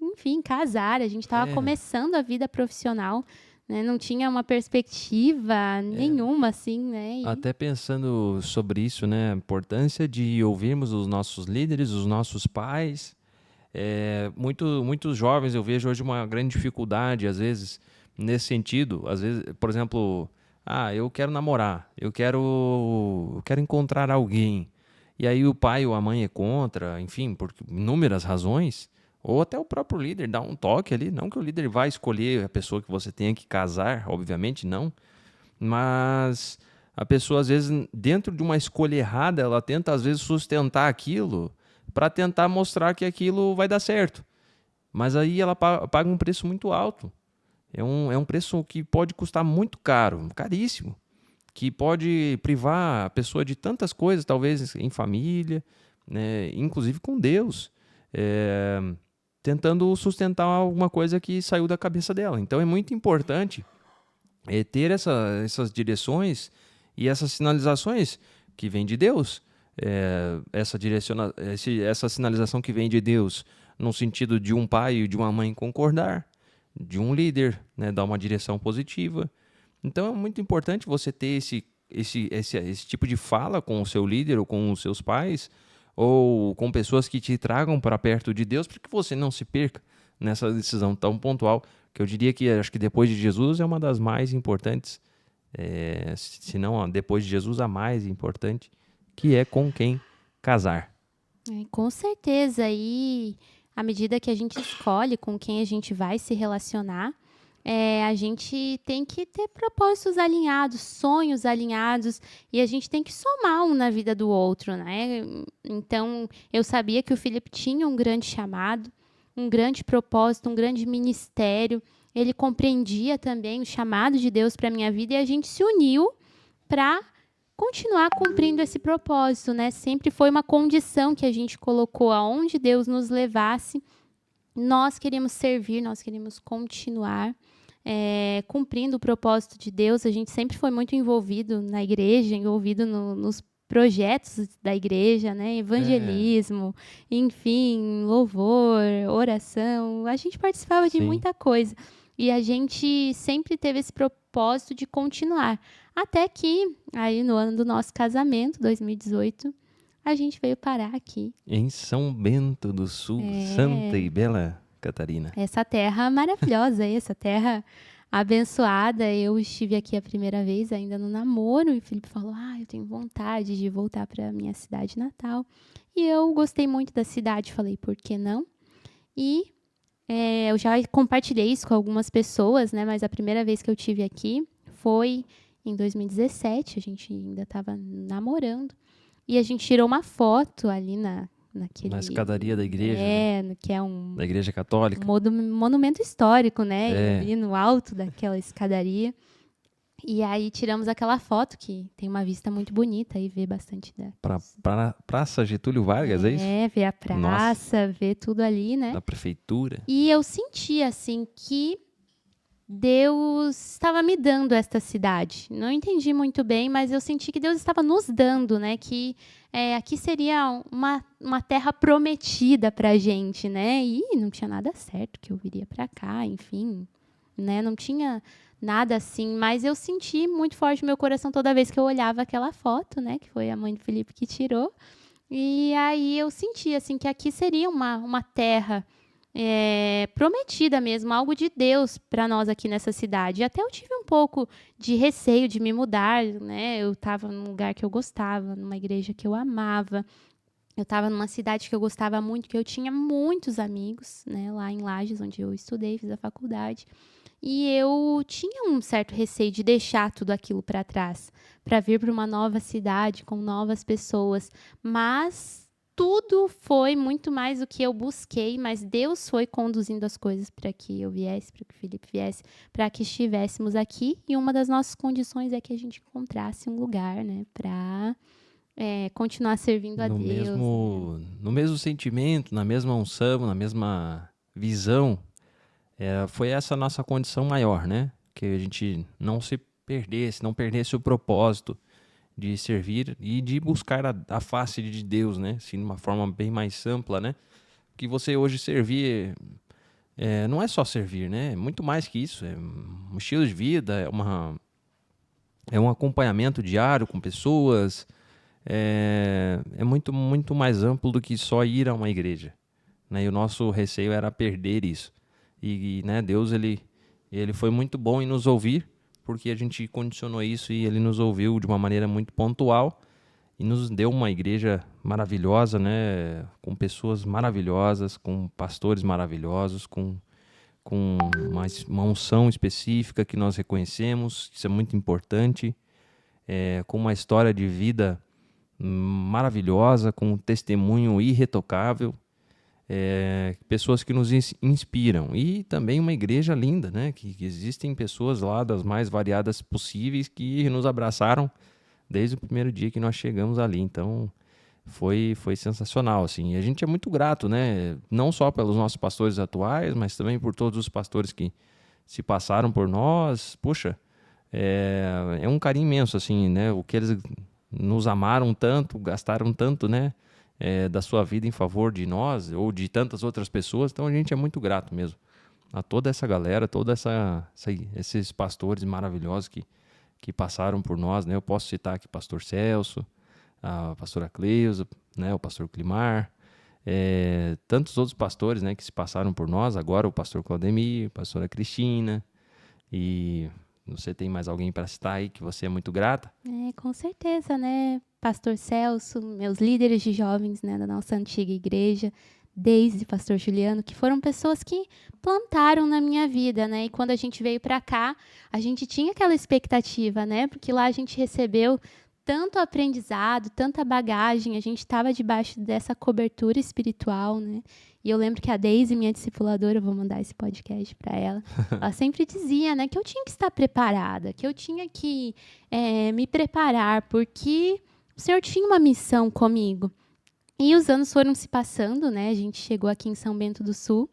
enfim, casar. A gente estava começando a vida profissional. Né? Não tinha uma perspectiva nenhuma, assim, né? Até pensando sobre isso, né? A importância de ouvirmos os nossos líderes, os nossos pais. Muitos jovens eu vejo hoje uma grande dificuldade, às vezes, nesse sentido. Às vezes, por exemplo, eu quero namorar, eu quero encontrar alguém. E aí o pai ou a mãe é contra, enfim, por inúmeras razões. Ou até o próprio líder dá um toque ali. Não que o líder vai escolher a pessoa que você tenha que casar, obviamente não. Mas a pessoa, às vezes, dentro de uma escolha errada, ela tenta, às vezes, sustentar aquilo para tentar mostrar que aquilo vai dar certo. Mas aí ela paga um preço muito alto. É um preço que pode custar muito caro, caríssimo. Que pode privar a pessoa de tantas coisas, talvez em família, né, inclusive com Deus. Tentando sustentar alguma coisa que saiu da cabeça dela. Então é muito importante ter essas direções e essas sinalizações que vêm de Deus. Essa sinalização que vem de Deus no sentido de um pai e de uma mãe concordar, de um líder, né, dar uma direção positiva. Então é muito importante você ter esse tipo de fala com o seu líder ou com os seus pais, ou com pessoas que te tragam para perto de Deus, para que você não se perca nessa decisão tão pontual, que eu diria que acho que depois de Jesus é uma das mais importantes, se não depois de Jesus a mais importante, que é com quem casar. Com certeza, e à medida que a gente escolhe com quem a gente vai se relacionar, a gente tem que ter propósitos alinhados, sonhos alinhados, e a gente tem que somar um na vida do outro, né? Então, eu sabia que o Felipe tinha um grande chamado, um grande propósito, um grande ministério. Ele compreendia também o chamado de Deus para a minha vida, e a gente se uniu para continuar cumprindo esse propósito, né? Sempre foi uma condição que a gente colocou, aonde Deus nos levasse, nós queremos servir, nós queremos continuar cumprindo o propósito de Deus. A gente sempre foi muito envolvido na igreja, envolvido nos projetos da igreja, né? Evangelismo, enfim, louvor, oração. A gente participava de muita coisa. E a gente sempre teve esse propósito de continuar. Até que, aí no ano do nosso casamento, 2018, a gente veio parar aqui. Em São Bento do Sul, Santa e Bela Catarina. Essa terra maravilhosa, essa terra abençoada. Eu estive aqui a primeira vez, ainda no namoro, e o Felipe falou, eu tenho vontade de voltar para a minha cidade natal. E eu gostei muito da cidade, falei, por que não? E eu já compartilhei isso com algumas pessoas, né? Mas a primeira vez que eu estive aqui foi em 2017, a gente ainda estava namorando. E a gente tirou uma foto ali na Na escadaria da igreja. Que é da Igreja Católica. Monumento histórico, né? É. Ali no alto daquela escadaria. E aí tiramos aquela foto, que tem uma vista muito bonita, e vê bastante Pra Praça Getúlio Vargas, é isso? Ver a praça, ver tudo ali, né? Da prefeitura. E eu senti, assim, que Deus estava me dando esta cidade. Não entendi muito bem, mas eu senti que Deus estava nos dando, né? Que aqui seria uma terra prometida pra gente, né? E não tinha nada certo que eu viria pra cá, enfim, né? Não tinha nada assim, mas eu senti muito forte no meu coração toda vez que eu olhava aquela foto, né? Que foi a mãe do Felipe que tirou. E aí eu senti, assim, que aqui seria uma terra prometida mesmo, algo de Deus para nós aqui nessa cidade. E até eu tive um pouco de receio de me mudar, né? Eu estava num lugar que eu gostava, numa igreja que eu amava. Eu estava numa cidade que eu gostava muito, que eu tinha muitos amigos, né? Lá em Lages, onde eu estudei, fiz a faculdade. E eu tinha um certo receio de deixar tudo aquilo para trás, para vir para uma nova cidade com novas pessoas. Mas tudo foi muito mais do que eu busquei, mas Deus foi conduzindo as coisas para que eu viesse, para que o Felipe viesse, para que estivéssemos aqui. E uma das nossas condições é que a gente encontrasse um lugar, né, para continuar servindo a Deus. No mesmo sentimento, na mesma unção, na mesma visão. Foi essa a nossa condição maior, né? Que a gente não perdesse o propósito de servir e de buscar a face de Deus, né? Assim, de uma forma bem mais ampla, né? Que você hoje servir não é só servir, né? É muito mais que isso. É um estilo de vida, é um acompanhamento diário com pessoas. É muito, muito mais amplo do que só ir a uma igreja, né? E o nosso receio era perder isso. E né, Deus ele foi muito bom em nos ouvir, porque a gente condicionou isso e ele nos ouviu de uma maneira muito pontual e nos deu uma igreja maravilhosa, né, com pessoas maravilhosas, com pastores maravilhosos, com uma unção específica que nós reconhecemos, isso é muito importante, com uma história de vida maravilhosa, com um testemunho irretocável. Pessoas que nos inspiram e também uma igreja linda, né? Que existem pessoas lá das mais variadas possíveis que nos abraçaram desde o primeiro dia que nós chegamos ali. Então foi sensacional, assim. E a gente é muito grato, né? Não só pelos nossos pastores atuais, mas também por todos os pastores que se passaram por nós. Puxa, é um carinho imenso, assim, né? O que eles nos amaram tanto, gastaram tanto, né? Da sua vida em favor de nós ou de tantas outras pessoas. Então a gente é muito grato mesmo a toda essa galera, esses pastores maravilhosos que passaram por nós, né? Eu posso citar aqui o pastor Celso, a pastora Cleusa, né? O pastor Climar, tantos outros pastores, né? Que se passaram por nós, agora o pastor Claudemir, a pastora Cristina, e você tem mais alguém para citar aí que você é muito grata? Com certeza, né? Pastor Celso, meus líderes de jovens, né, da nossa antiga igreja, desde pastor Juliano, que foram pessoas que plantaram na minha vida, né? E quando a gente veio para cá, a gente tinha aquela expectativa, né? Porque lá a gente recebeu tanto aprendizado, tanta bagagem, a gente estava debaixo dessa cobertura espiritual, né? E eu lembro que a Deise, minha discipuladora, eu vou mandar esse podcast para ela, ela sempre dizia, né, que eu tinha que estar preparada, que eu tinha que me preparar, porque o Senhor tinha uma missão comigo. E os anos foram se passando, né? A gente chegou aqui em São Bento do Sul.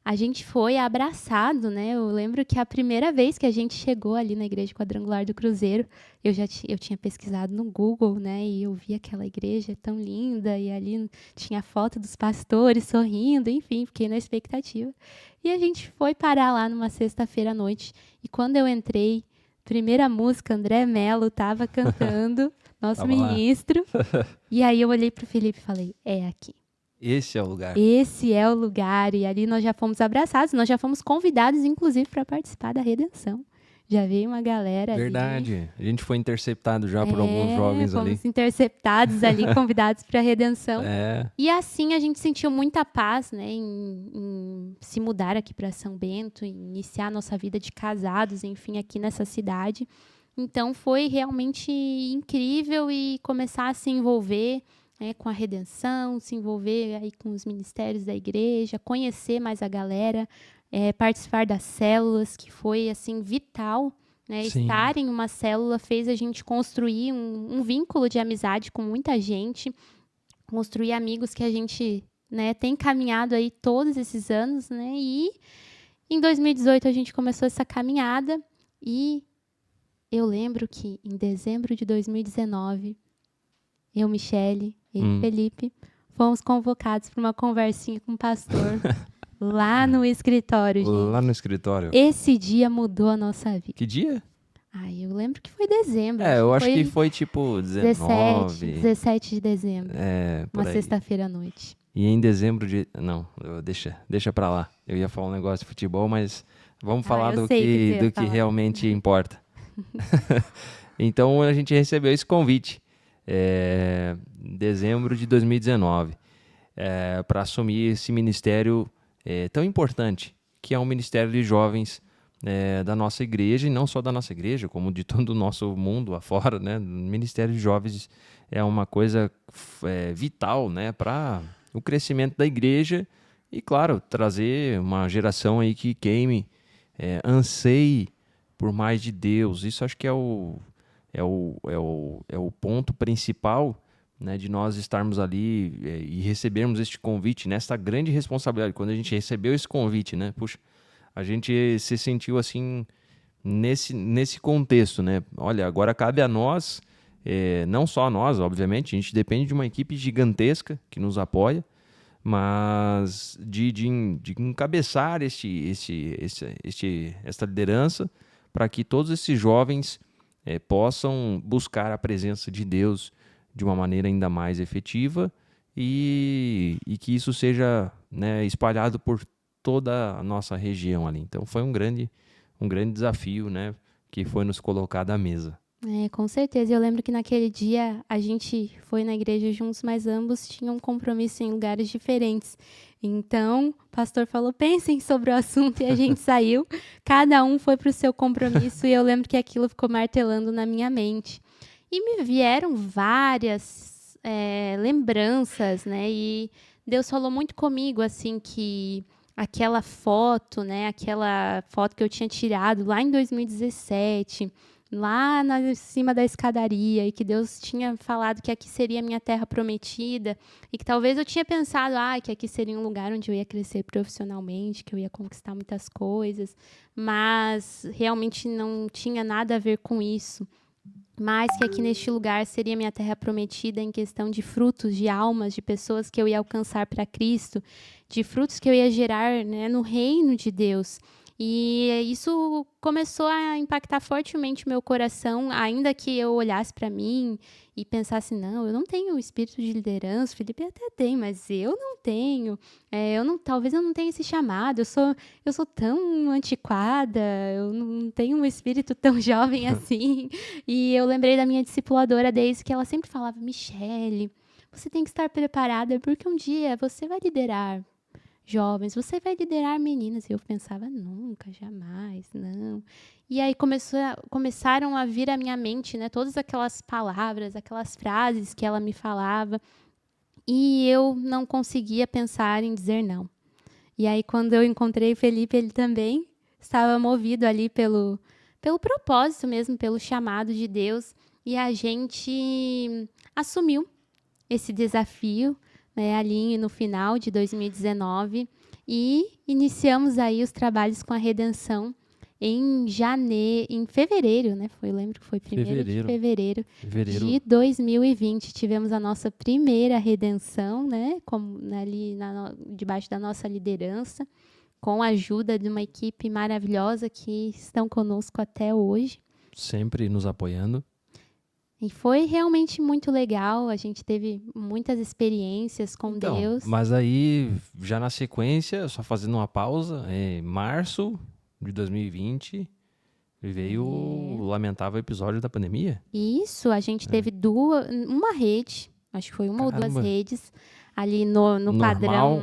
A gente foi abraçado, né? Eu lembro que a primeira vez que a gente chegou ali na Igreja Quadrangular do Cruzeiro, eu tinha pesquisado no Google, né? E eu vi aquela igreja tão linda, e ali tinha a foto dos pastores sorrindo, enfim, fiquei na expectativa. E a gente foi parar lá numa sexta-feira à noite. E quando eu entrei, primeira música, André Mello estava cantando, nosso Tava ministro. E aí eu olhei para o Felipe e falei, é aqui. Esse é o lugar. Esse é o lugar. E ali nós já fomos abraçados, nós já fomos convidados, inclusive, para participar da redenção. Já veio uma galera. Verdade. Ali. A gente foi interceptado já por alguns jovens ali. Fomos interceptados ali, convidados para a redenção. É. E assim a gente sentiu muita paz, né, em se mudar aqui para São Bento, em iniciar a nossa vida de casados, enfim, aqui nessa cidade. Então foi realmente incrível e começar a se envolver com a redenção, se envolver aí com os ministérios da igreja, conhecer mais a galera, participar das células, que foi assim vital. Estar em uma célula fez a gente construir um vínculo de amizade com muita gente, construir amigos que a gente tem caminhado aí todos esses anos, e em 2018 a gente começou essa caminhada e eu lembro que em dezembro de 2019, eu, Michele e Felipe, fomos convocados para uma conversinha com o pastor lá no escritório, gente. Lá no escritório. Esse dia mudou a nossa vida. Que dia? Eu lembro que foi dezembro. Eu acho que foi tipo 17 de dezembro. Por uma sexta-feira à noite. E em dezembro de... Não, deixa pra lá. Eu ia falar um negócio de futebol, mas vamos falar do que realmente importa. Então a gente recebeu esse convite em dezembro de 2019 para assumir esse ministério tão importante, que é um ministério de jovens da nossa igreja, e não só da nossa igreja, como de todo o nosso mundo afora, né? O ministério de jovens é uma coisa vital, né, para o crescimento da igreja e, claro, trazer uma geração aí que queime, anseie por mais de Deus. Isso acho que é o ponto principal, né, de nós estarmos ali e recebermos este convite, nessa grande responsabilidade. Quando a gente recebeu esse convite, né, puxa, a gente se sentiu assim nesse contexto, né? Olha, agora cabe a nós, não só a nós, obviamente, a gente depende de uma equipe gigantesca que nos apoia, mas de encabeçar esta liderança para que todos esses jovens possam buscar a presença de Deus de uma maneira ainda mais efetiva e que isso seja, né, espalhado por toda a nossa região ali. Então foi um grande desafio, né, que foi nos colocado à mesa. Com certeza. Eu lembro que naquele dia a gente foi na igreja juntos, mas ambos tinham um compromisso em lugares diferentes. Então, o pastor falou, pensem sobre o assunto, e a gente saiu. Cada um foi para o seu compromisso, e eu lembro que aquilo ficou martelando na minha mente. E me vieram várias lembranças, né? E Deus falou muito comigo, assim, que aquela foto, né? Aquela foto que eu tinha tirado lá em 2017... lá em cima da escadaria, e que Deus tinha falado que aqui seria a minha terra prometida, e que talvez eu tinha pensado que aqui seria um lugar onde eu ia crescer profissionalmente, que eu ia conquistar muitas coisas, mas realmente não tinha nada a ver com isso. Mas que aqui neste lugar seria minha terra prometida em questão de frutos, de almas, de pessoas que eu ia alcançar para Cristo, de frutos que eu ia gerar, né, no reino de Deus. E isso começou a impactar fortemente o meu coração, ainda que eu olhasse para mim e pensasse, não, eu não tenho o espírito de liderança, o Felipe até tem, mas eu não tenho, talvez eu não tenha esse chamado, eu sou tão antiquada, eu não tenho um espírito tão jovem assim. E eu lembrei da minha discipuladora Deise, que ela sempre falava, Michele, você tem que estar preparada, porque um dia você vai liderar jovens, você vai liderar meninas. E eu pensava, nunca, jamais, não. E aí começaram a vir à minha mente, né, todas aquelas palavras, aquelas frases que ela me falava, e eu não conseguia pensar em dizer não. E aí, quando eu encontrei o Felipe, ele também estava movido ali pelo propósito mesmo, pelo chamado de Deus, e a gente assumiu esse desafio, né, ali no final de 2019, e iniciamos aí os trabalhos com a redenção em fevereiro, né? Eu lembro que foi 1º de fevereiro de 2020. Tivemos a nossa primeira redenção, né? Ali debaixo da nossa liderança, com a ajuda de uma equipe maravilhosa que estão conosco até hoje. Sempre nos apoiando. E foi realmente muito legal, a gente teve muitas experiências com Deus. Mas aí, já na sequência, só fazendo uma pausa, em março de 2020, veio o lamentável episódio da pandemia. Isso, a gente teve uma rede, acho que foi uma ou duas redes, ali no padrão,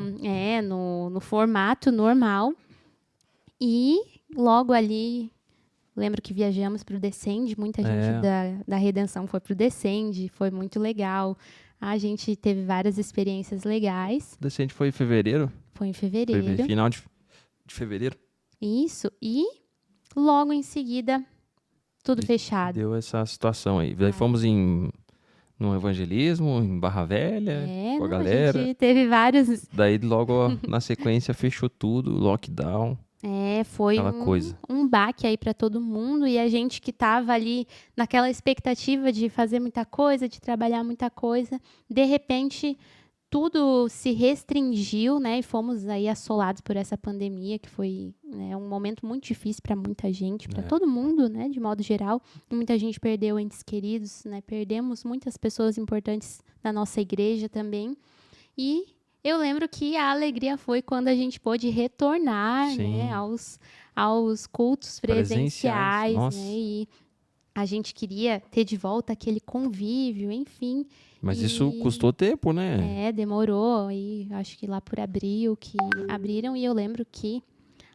no formato normal. E logo ali... Lembro que viajamos para o Descende, muita gente da Redenção foi para o Descende, foi muito legal. A gente teve várias experiências legais. O Descende foi em fevereiro? Foi em Foi fevereiro. final de fevereiro? Isso. E logo em seguida, tudo fechado. Deu essa situação aí. Daí fomos num evangelismo, em Barra Velha, com a galera. A gente teve vários. Daí logo na sequência fechou tudo, lockdown. Foi aquela coisa. Um baque aí para todo mundo, e a gente que estava ali naquela expectativa de fazer muita coisa, de trabalhar muita coisa, de repente tudo se restringiu, né? E fomos aí assolados por essa pandemia, que foi, né, um momento muito difícil para muita gente, para todo mundo, né? De modo geral. Muita gente perdeu entes queridos, né? Perdemos muitas pessoas importantes na nossa igreja também. E eu lembro que a alegria foi quando a gente pôde retornar, né, aos cultos presenciais, né? E a gente queria ter de volta aquele convívio, enfim. Mas isso custou tempo, né? Demorou. E acho que lá por abril que abriram, e eu lembro que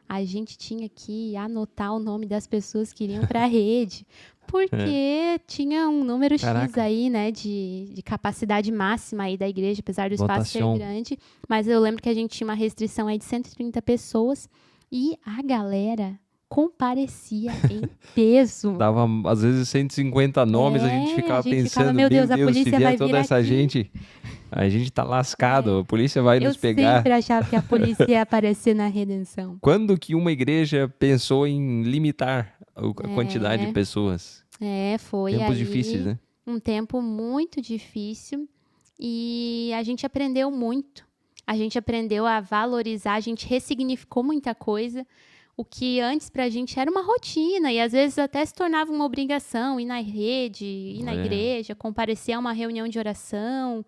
a gente tinha que anotar o nome das pessoas que iriam para a rede, porque tinha um número X aí, né, de capacidade máxima aí da igreja, apesar do espaço ser grande. Mas eu lembro que a gente tinha uma restrição aí de 130 pessoas e a galera comparecia em peso. Dava, às vezes, 150 nomes, a gente ficava pensando, meu Deus, a polícia se vier vai toda vir essa aqui. gente, a gente tá lascado, a polícia vai nos pegar. Eu sempre achava que a polícia ia aparecer na redenção. Quando que uma igreja pensou em limitar a quantidade de pessoas? Foi Tempos aí difíceis, né? Um tempo muito difícil, e a gente aprendeu muito. A gente aprendeu a valorizar, a gente ressignificou muita coisa. O que antes pra gente era uma rotina, e às vezes até se tornava uma obrigação, ir na rede, ir na igreja, comparecer a uma reunião de oração,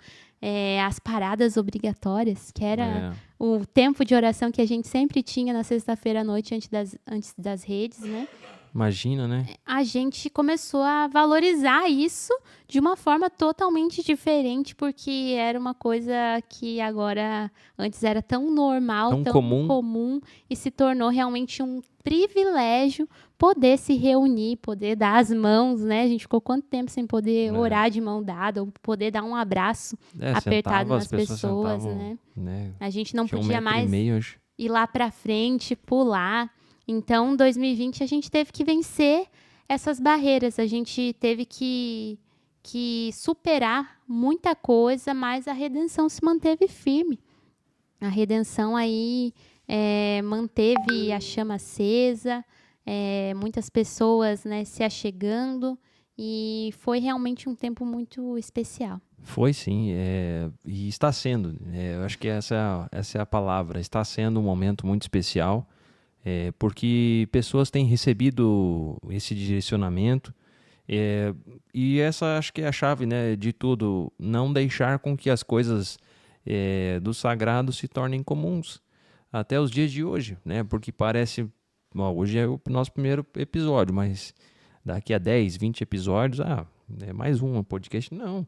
as paradas obrigatórias, que era o tempo de oração que a gente sempre tinha na sexta-feira à noite antes das redes, né? Imagina, né? A gente começou a valorizar isso de uma forma totalmente diferente, porque era uma coisa que agora, antes era tão normal, tão comum, e se tornou realmente um privilégio poder se reunir, poder dar as mãos, né? A gente ficou quanto tempo sem poder orar de mão dada, ou poder dar um abraço apertado nas pessoas, né? A gente não podia mais ir lá para frente, pular. Então, em 2020, a gente teve que vencer essas barreiras, a gente teve que superar muita coisa, mas a redenção se manteve firme. A redenção aí manteve a chama acesa, muitas pessoas, né, se achegando, e foi realmente um tempo muito especial. Foi sim, e está sendo, eu acho que essa é a palavra, está sendo um momento muito especial. Porque pessoas têm recebido esse direcionamento, e essa acho que é a chave, né, de tudo, não deixar com que as coisas do sagrado se tornem comuns até os dias de hoje, né, porque parece, hoje é o nosso primeiro episódio, mas daqui a 10, 20 episódios, é mais um podcast, não.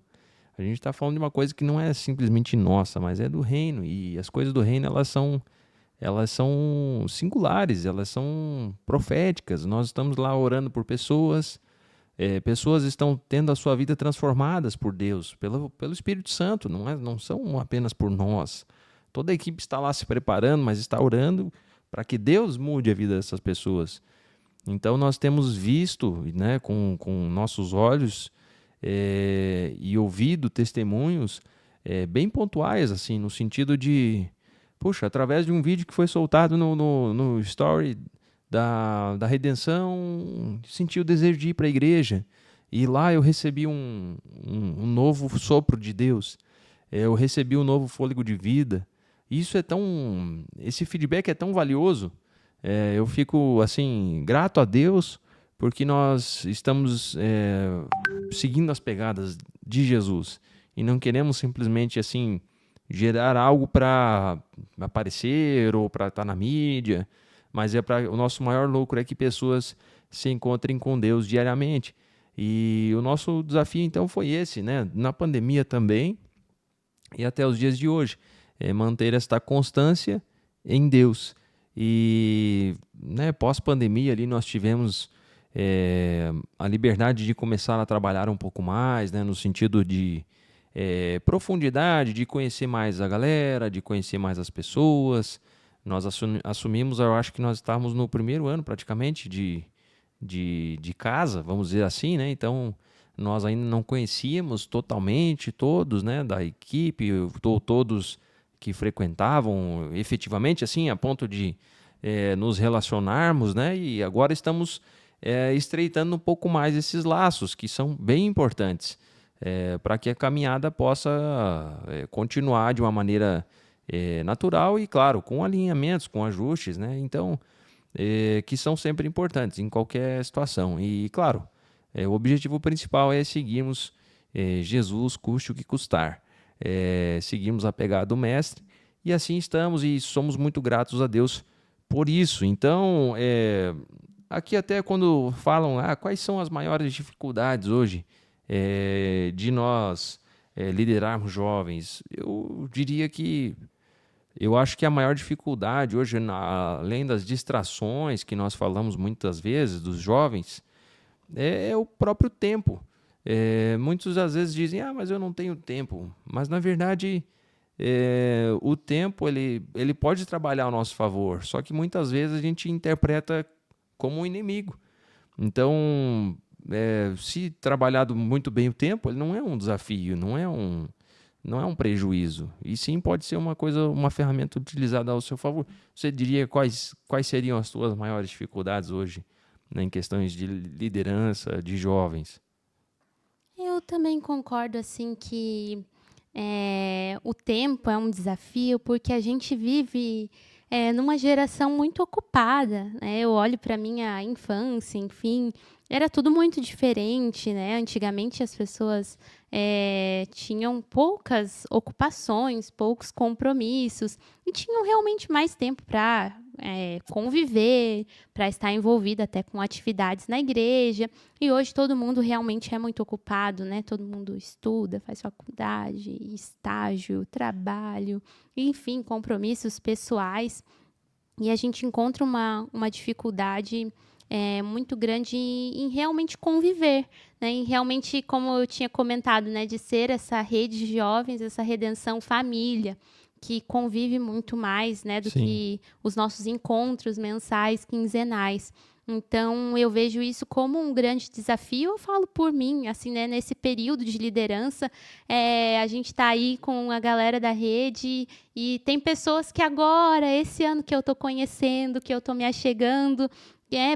A gente está falando de uma coisa que não é simplesmente nossa, mas é do reino, e as coisas do reino, elas são singulares, elas são proféticas. Nós estamos lá orando por pessoas, pessoas estão tendo a sua vida transformadas por Deus, pelo Espírito Santo, não são apenas por nós. Toda a equipe está lá se preparando, mas está orando para que Deus mude a vida dessas pessoas. Então nós temos visto, né, com nossos olhos e ouvido testemunhos bem pontuais, assim, no sentido de... Puxa, através de um vídeo que foi soltado no story da redenção, senti o desejo de ir para a igreja. E lá eu recebi um novo sopro de Deus. Eu recebi um novo fôlego de vida. Esse feedback é tão valioso. Eu fico, assim, grato a Deus, porque nós estamos seguindo as pegadas de Jesus. E não queremos simplesmente, assim, gerar algo para aparecer ou para estar na mídia, mas o nosso maior lucro é que pessoas se encontrem com Deus diariamente. E o nosso desafio então foi esse, né? Na pandemia também e até os dias de hoje, manter esta constância em Deus. E, né, pós-pandemia ali nós tivemos a liberdade de começar a trabalhar um pouco mais, né, no sentido de profundidade, de conhecer mais a galera, de conhecer mais as pessoas. Nós assumimos, eu acho que nós estávamos no primeiro ano praticamente de casa, vamos dizer assim, né? Então, nós ainda não conhecíamos totalmente todos, né, da equipe, todos que frequentavam efetivamente, assim, a ponto de nos relacionarmos, né? E agora estamos estreitando um pouco mais esses laços, que são bem importantes, para que a caminhada possa continuar de uma maneira natural e, claro, com alinhamentos, com ajustes, né? Então, que são sempre importantes em qualquer situação. E, claro, o objetivo principal é seguirmos Jesus, custe o que custar. Seguimos a pegada do Mestre e assim estamos e somos muito gratos a Deus por isso. Então, aqui até quando falam quais são as maiores dificuldades hoje de nós liderarmos jovens, eu diria que eu acho que a maior dificuldade hoje, além das distrações que nós falamos muitas vezes dos jovens, é o próprio tempo. Muitos às vezes dizem, mas eu não tenho tempo. Mas na verdade, o tempo ele pode trabalhar ao nosso favor, só que muitas vezes a gente interpreta como um inimigo. Então, se trabalhado muito bem o tempo, ele não é um desafio, não é um prejuízo, e sim pode ser uma ferramenta utilizada ao seu favor. Você diria quais seriam as suas maiores dificuldades hoje, né, em questões de liderança de jovens? Eu também concordo assim que o tempo é um desafio porque a gente vive numa geração muito ocupada, né? Eu olho para minha infância, enfim, era tudo muito diferente, né? Antigamente as pessoas tinham poucas ocupações, poucos compromissos e tinham realmente mais tempo para conviver, para estar envolvida até com atividades na igreja. E hoje todo mundo realmente é muito ocupado, né? Todo mundo estuda, faz faculdade, estágio, trabalho, enfim, compromissos pessoais. E a gente encontra uma dificuldade muito grande em realmente conviver, né? Em realmente, como eu tinha comentado, né, de ser essa rede de jovens, essa redenção família, que convive muito mais, né, do Sim. que os nossos encontros mensais, quinzenais. Então, eu vejo isso como um grande desafio. Eu falo por mim, assim, né, nesse período de liderança, a gente está aí com a galera da rede e tem pessoas que agora, esse ano que eu estou conhecendo, que eu estou me achegando,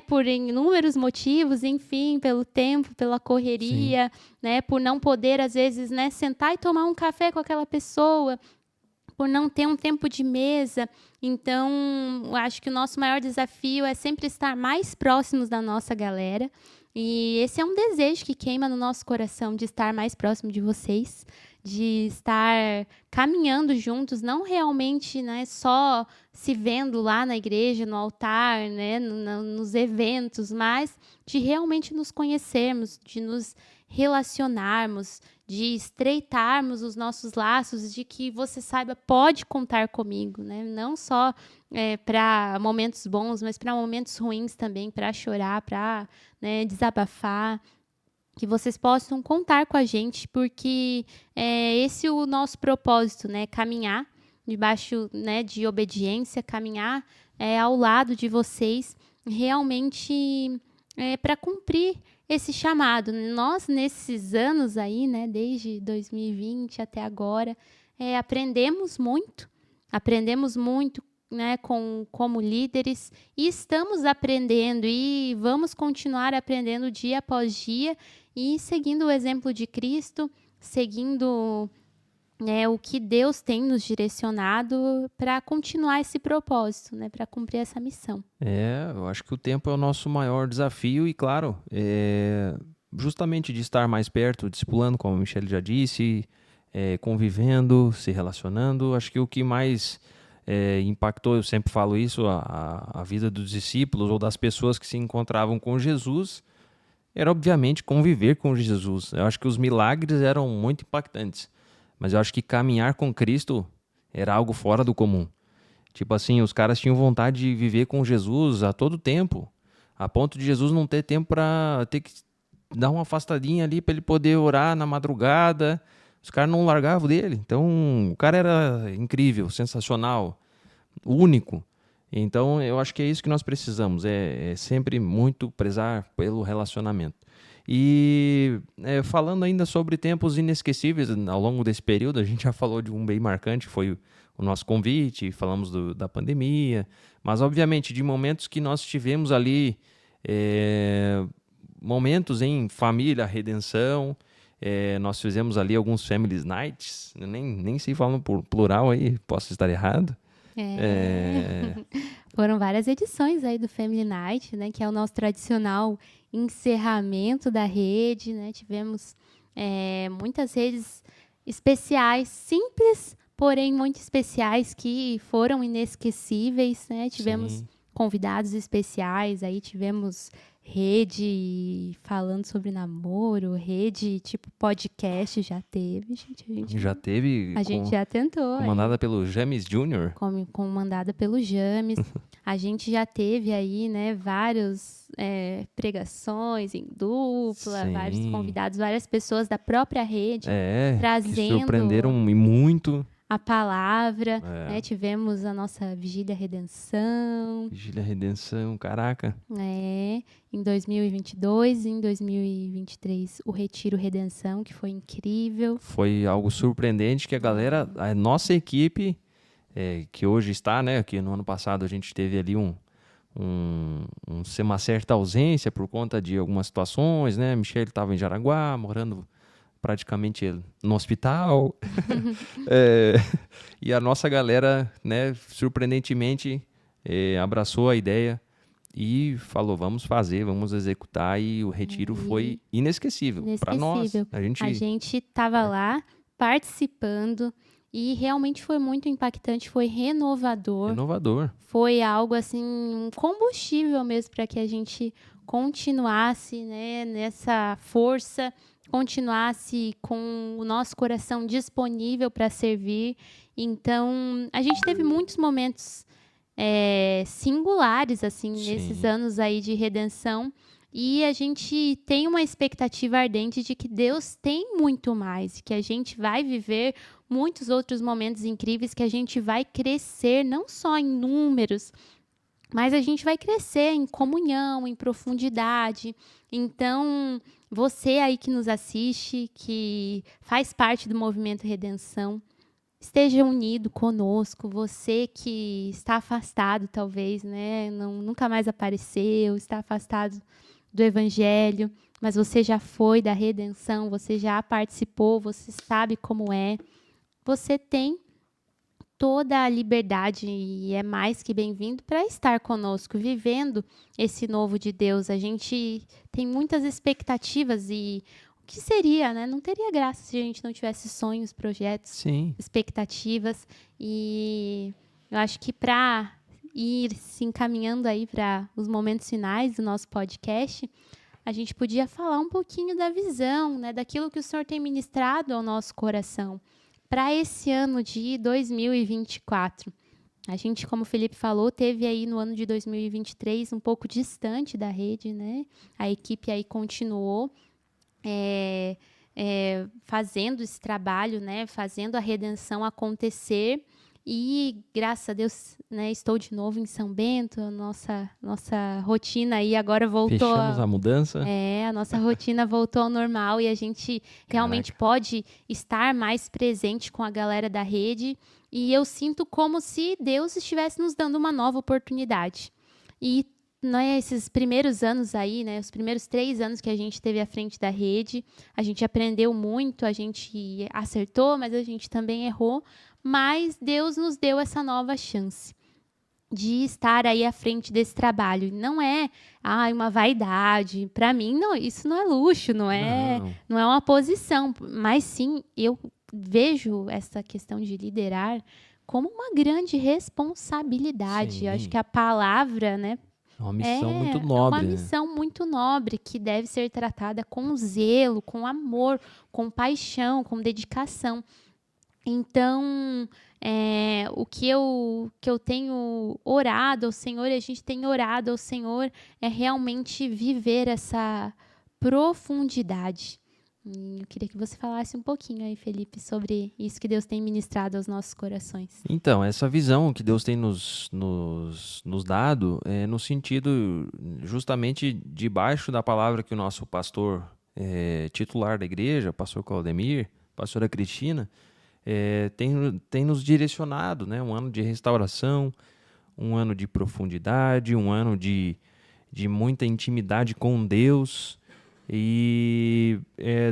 por inúmeros motivos, enfim, pelo tempo, pela correria, né, por não poder, às vezes, né, sentar e tomar um café com aquela pessoa, por não ter um tempo de mesa. Então, eu acho que o nosso maior desafio é sempre estar mais próximos da nossa galera. E esse é um desejo que queima no nosso coração, de estar mais próximo de vocês, de estar caminhando juntos, não realmente, né, só se vendo lá na igreja, no altar, né, nos eventos, mas de realmente nos conhecermos, de nos relacionarmos, de estreitarmos os nossos laços, de que você saiba, pode contar comigo, né? Não só para momentos bons, mas para momentos ruins também, para chorar, para, né, desabafar, que vocês possam contar com a gente, porque esse é o nosso propósito, né? Caminhar debaixo, né, de obediência, caminhar ao lado de vocês, realmente para cumprir esse chamado. Nós, nesses anos aí, né, desde 2020 até agora, aprendemos muito, né, como líderes, e estamos aprendendo e vamos continuar aprendendo dia após dia e seguindo o exemplo de Cristo, seguindo o que Deus tem nos direcionado para continuar esse propósito, né, para cumprir essa missão. Eu acho que o tempo é o nosso maior desafio e, claro, justamente de estar mais perto, discipulando, como a Michelle já disse, convivendo, se relacionando. Acho que o que mais impactou, eu sempre falo isso, a vida dos discípulos ou das pessoas que se encontravam com Jesus, era obviamente conviver com Jesus. Eu acho que os milagres eram muito impactantes, mas eu acho que caminhar com Cristo era algo fora do comum. Tipo assim, os caras tinham vontade de viver com Jesus a todo tempo, a ponto de Jesus não ter tempo para ter que dar uma afastadinha ali para ele poder orar na madrugada. Os caras não largavam dele. Então, o cara era incrível, sensacional, único. Então, eu acho que é isso que nós precisamos. É sempre muito prezar pelo relacionamento. E falando ainda sobre tempos inesquecíveis ao longo desse período, a gente já falou de um bem marcante, que foi o nosso convite, falamos da pandemia, mas obviamente de momentos que nós tivemos ali, momentos em família, redenção, nós fizemos ali alguns Family Nights, eu nem sei falar no plural aí, posso estar errado. Foram várias edições aí do Family Night, né, que é o nosso tradicional encerramento da rede, né? Tivemos muitas redes especiais, simples, porém muito especiais, que foram inesquecíveis, né? Tivemos convidados especiais, aí tivemos rede falando sobre namoro, rede tipo podcast, já teve, gente. Já teve. A gente já tentou. Comandada pelo James Jr. Comandada pelo James. A gente já teve aí, né, várias pregações em dupla, vários convidados, várias pessoas da própria rede trazendo. Que surpreenderam muito. A palavra, né? Tivemos a nossa Vigília Redenção. Vigília Redenção, caraca. Em 2022, em 2023, o Retiro Redenção, que foi incrível. Foi algo surpreendente que a galera, a nossa equipe, que hoje está, né? Que no ano passado a gente teve ali uma certa ausência por conta de algumas situações, né? Michele estava em Jaraguá, morando praticamente no hospital. E a nossa galera, né, surpreendentemente, abraçou a ideia e falou, vamos fazer, vamos executar, e o retiro foi inesquecível para nós. A gente estava lá participando e realmente foi muito impactante, foi renovador. Foi algo assim, um combustível mesmo para que a gente continuasse, né, nessa força, continuasse com o nosso coração disponível para servir. Então, a gente teve muitos momentos singulares, assim, nesses anos aí de redenção. E a gente tem uma expectativa ardente de que Deus tem muito mais, que a gente vai viver muitos outros momentos incríveis, que a gente vai crescer, não só em números, mas a gente vai crescer em comunhão, em profundidade. Então, você aí que nos assiste, que faz parte do Movimento Redenção, esteja unido conosco. Você que está afastado, talvez, né? Nunca mais apareceu, está afastado do Evangelho, mas você já foi da redenção, você já participou, você sabe como é. Você tem toda a liberdade e é mais que bem-vindo para estar conosco, vivendo esse novo de Deus. A gente tem muitas expectativas e o que seria, né? Não teria graça se a gente não tivesse sonhos, projetos, expectativas. E eu acho que para ir se encaminhando aí para os momentos finais do nosso podcast, a gente podia falar um pouquinho da visão, né? Daquilo que o Senhor tem ministrado ao nosso coração para esse ano de 2024. A gente, como o Felipe falou, teve aí no ano de 2023 um pouco distante da rede, né? A equipe aí continuou fazendo esse trabalho, né? Fazendo a redenção acontecer. E, graças a Deus, né, estou de novo em São Bento. A nossa rotina aí agora voltou. Fechamos a mudança. A nossa rotina voltou ao normal e a gente realmente pode estar mais presente com a galera da rede. E eu sinto como se Deus estivesse nos dando uma nova oportunidade. E esses primeiros anos aí, né, os primeiros 3 anos que a gente teve à frente da rede, a gente aprendeu muito, a gente acertou, mas a gente também errou. Mas Deus nos deu essa nova chance de estar aí à frente desse trabalho. Não é uma vaidade. Para mim, não, isso não é luxo, não é uma posição. Mas sim, eu vejo essa questão de liderar como uma grande responsabilidade. Eu acho que a palavra, né, é uma missão muito nobre. É uma missão muito nobre que deve ser tratada com zelo, com amor, com paixão, com dedicação. Então, o que eu tenho orado ao Senhor, e a gente tem orado ao Senhor, é realmente viver essa profundidade, E eu queria que você falasse um pouquinho aí, Felipe, sobre isso que Deus tem ministrado aos nossos corações. Então, essa visão que Deus tem nos dado é no sentido justamente debaixo da palavra que o nosso pastor titular da igreja, pastor Claudemir, pastora Cristina, tem nos direcionado, né? Um ano de restauração, um ano de profundidade, um ano de muita intimidade com Deus. E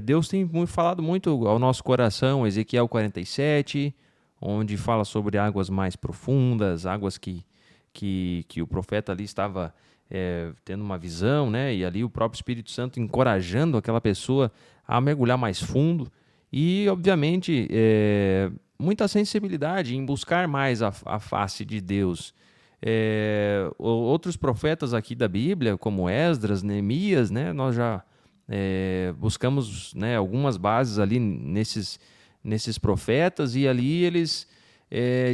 Deus tem falado muito ao nosso coração, Ezequiel 47, onde fala sobre águas mais profundas, águas que o profeta ali estava tendo uma visão, né? E ali o próprio Espírito Santo encorajando aquela pessoa a mergulhar mais fundo. E, obviamente, muita sensibilidade em buscar mais a face de Deus. Outros profetas aqui da Bíblia, como Esdras, Neemias, né? Nós já buscamos, né, algumas bases ali nesses profetas, e ali eles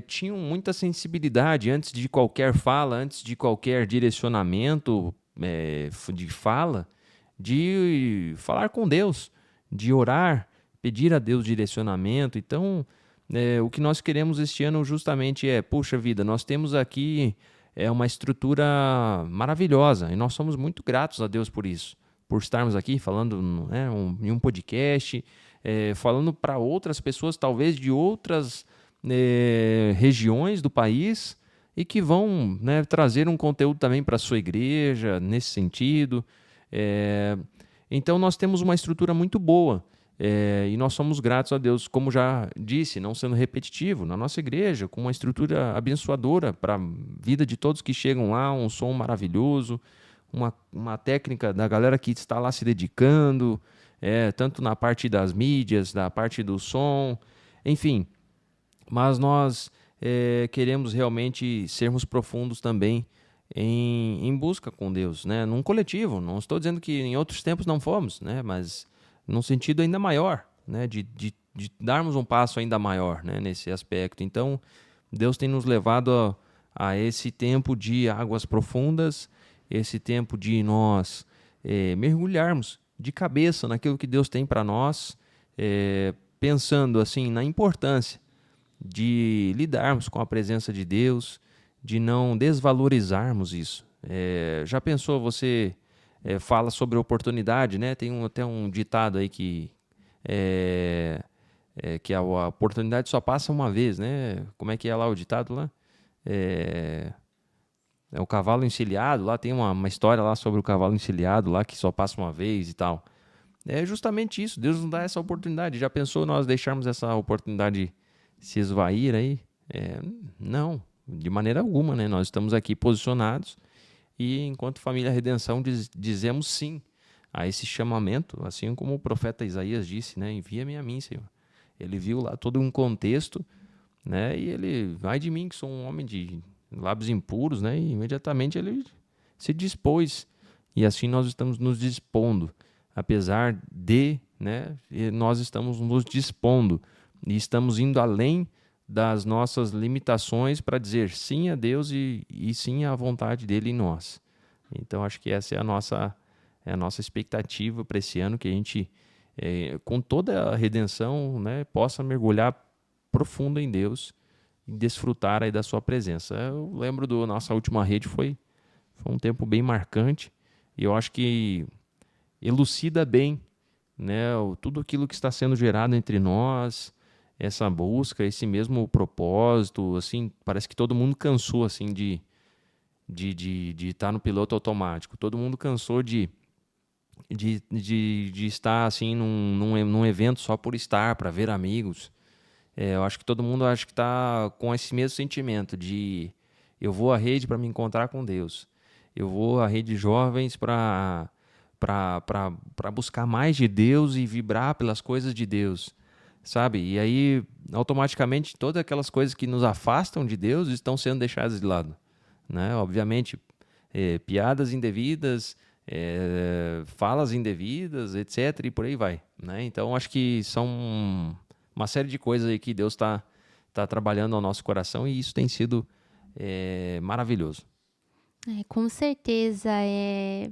tinham muita sensibilidade antes de qualquer fala, antes de qualquer direcionamento de fala, de falar com Deus, de orar, pedir a Deus direcionamento. Então, o que nós queremos este ano justamente puxa vida, nós temos aqui uma estrutura maravilhosa, e nós somos muito gratos a Deus por isso, por estarmos aqui falando, né, em um podcast, falando para outras pessoas, talvez de outras regiões do país, e que vão, né, trazer um conteúdo também para a sua igreja, nesse sentido. Então, nós temos uma estrutura muito boa, e nós somos gratos a Deus, como já disse, não sendo repetitivo, na nossa igreja, com uma estrutura abençoadora para a vida de todos que chegam lá, um som maravilhoso, uma técnica da galera que está lá se dedicando, tanto na parte das mídias, da parte do som, enfim. Mas nós queremos realmente sermos profundos também em busca com Deus, né? Num coletivo. Não estou dizendo que em outros tempos não fomos, né? Mas num sentido ainda maior, né? De darmos um passo ainda maior, né? Nesse aspecto. Então, Deus tem nos levado a esse tempo de águas profundas, esse tempo de nós mergulharmos de cabeça naquilo que Deus tem para nós, pensando assim na importância de lidarmos com a presença de Deus, de não desvalorizarmos isso. Já pensou, você fala sobre oportunidade, né? Tem até um ditado aí que a oportunidade só passa uma vez, né? Como é que é lá o ditado lá? O cavalo encilhado, lá tem uma história lá sobre o cavalo encilhado lá que só passa uma vez e tal. É justamente isso, Deus nos dá essa oportunidade. Já pensou nós deixarmos essa oportunidade se esvair aí? Não, de maneira alguma, né? Nós estamos aqui posicionados e, enquanto Família Redenção, dizemos sim a esse chamamento, assim como o profeta Isaías disse, né? Envia-me a mim, Senhor. Ele viu lá todo um contexto, né? E ele, vai de mim que sou um homem de lábios impuros, né? E imediatamente ele se dispôs. E assim nós estamos nos dispondo, apesar de, né? Nós estamos nos dispondo e estamos indo além das nossas limitações para dizer sim a Deus e sim à vontade dele em nós. Então, acho que essa é a nossa expectativa para esse ano, que a gente, com toda a redenção, né, possa mergulhar profundo em Deus e desfrutar aí da sua presença. Eu lembro da nossa última rede, foi um tempo bem marcante, e eu acho que elucida bem, né, tudo aquilo que está sendo gerado entre nós, essa busca, esse mesmo propósito. Assim, parece que todo mundo cansou assim de estar no piloto automático. Todo mundo cansou de estar assim num evento só por estar, para ver amigos. Eu acho que todo mundo está com esse mesmo sentimento de eu vou à rede para me encontrar com Deus. Eu vou à rede de jovens para buscar mais de Deus e vibrar pelas coisas de Deus, sabe? E aí, automaticamente, todas aquelas coisas que nos afastam de Deus estão sendo deixadas de lado, né? Obviamente, piadas indevidas, falas indevidas, etc. E por aí vai, né? Então, acho que são uma série de coisas aí que Deus está trabalhando ao nosso coração, e isso tem sido maravilhoso. Com certeza,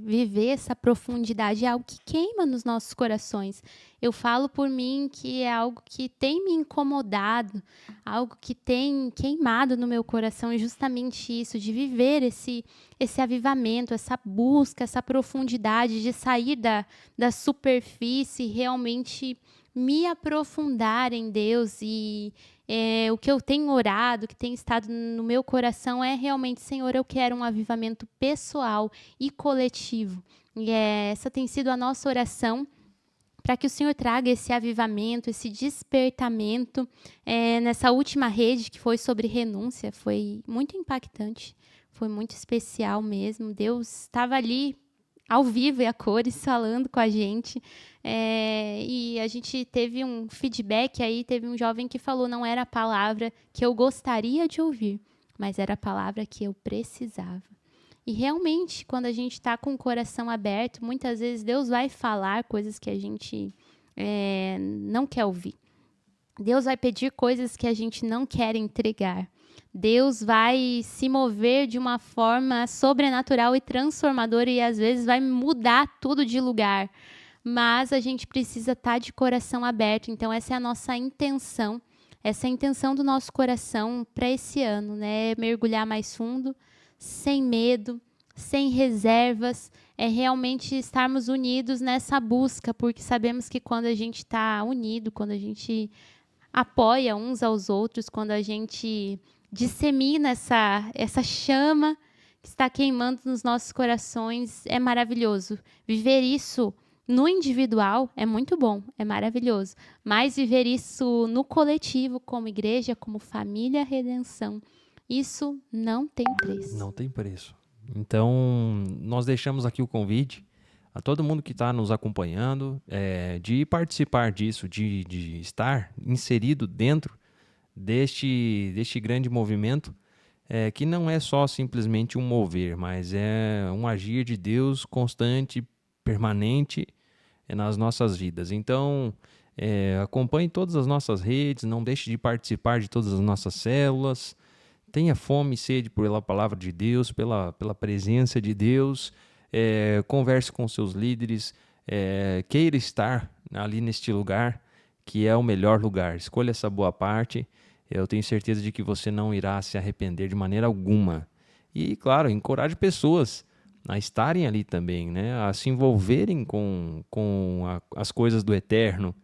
viver essa profundidade é algo que queima nos nossos corações. Eu falo por mim que é algo que tem me incomodado, algo que tem queimado no meu coração, é justamente isso, de viver esse avivamento, essa busca, essa profundidade, de sair da superfície e realmente me aprofundar em Deus. E o que eu tenho orado, o que tem estado no meu coração é realmente, Senhor, eu quero um avivamento pessoal e coletivo. E essa tem sido a nossa oração, para que o Senhor traga esse avivamento, esse despertamento. Nessa última rede que foi sobre renúncia, foi muito impactante, foi muito especial mesmo. Deus estava ali ao vivo e a cores falando com a gente. E a gente teve um feedback aí, teve um jovem que falou, não era a palavra que eu gostaria de ouvir, mas era a palavra que eu precisava. E realmente, quando a gente está com o coração aberto, muitas vezes Deus vai falar coisas que a gente não quer ouvir. Deus vai pedir coisas que a gente não quer entregar. Deus vai se mover de uma forma sobrenatural e transformadora e às vezes vai mudar tudo de lugar. Mas a gente precisa estar de coração aberto. Então essa é a nossa intenção. Essa é a intenção do nosso coração para esse ano, né? Mergulhar mais fundo, sem medo, sem reservas. É realmente estarmos unidos nessa busca, porque sabemos que quando a gente está unido, quando a gente apoia uns aos outros, quando a gente dissemina essa chama que está queimando nos nossos corações, é maravilhoso. Viver isso no individual é muito bom, é maravilhoso. Mas viver isso no coletivo, como igreja, como família Redenção, isso não tem preço. Não tem preço. Então, nós deixamos aqui o convite a todo mundo que está nos acompanhando, de participar disso, de estar inserido dentro deste grande movimento, que não é só simplesmente um mover, mas é um agir de Deus constante, permanente nas nossas vidas. Então, acompanhe todas as nossas redes, não deixe de participar de todas as nossas células, tenha fome e sede pela palavra de Deus, pela presença de Deus, converse com seus líderes, queira estar ali neste lugar, que é o melhor lugar. Escolha essa boa parte. Eu tenho certeza de que você não irá se arrepender de maneira alguma. E, claro, encoraje pessoas a estarem ali também, né? A se envolverem com as coisas do eterno.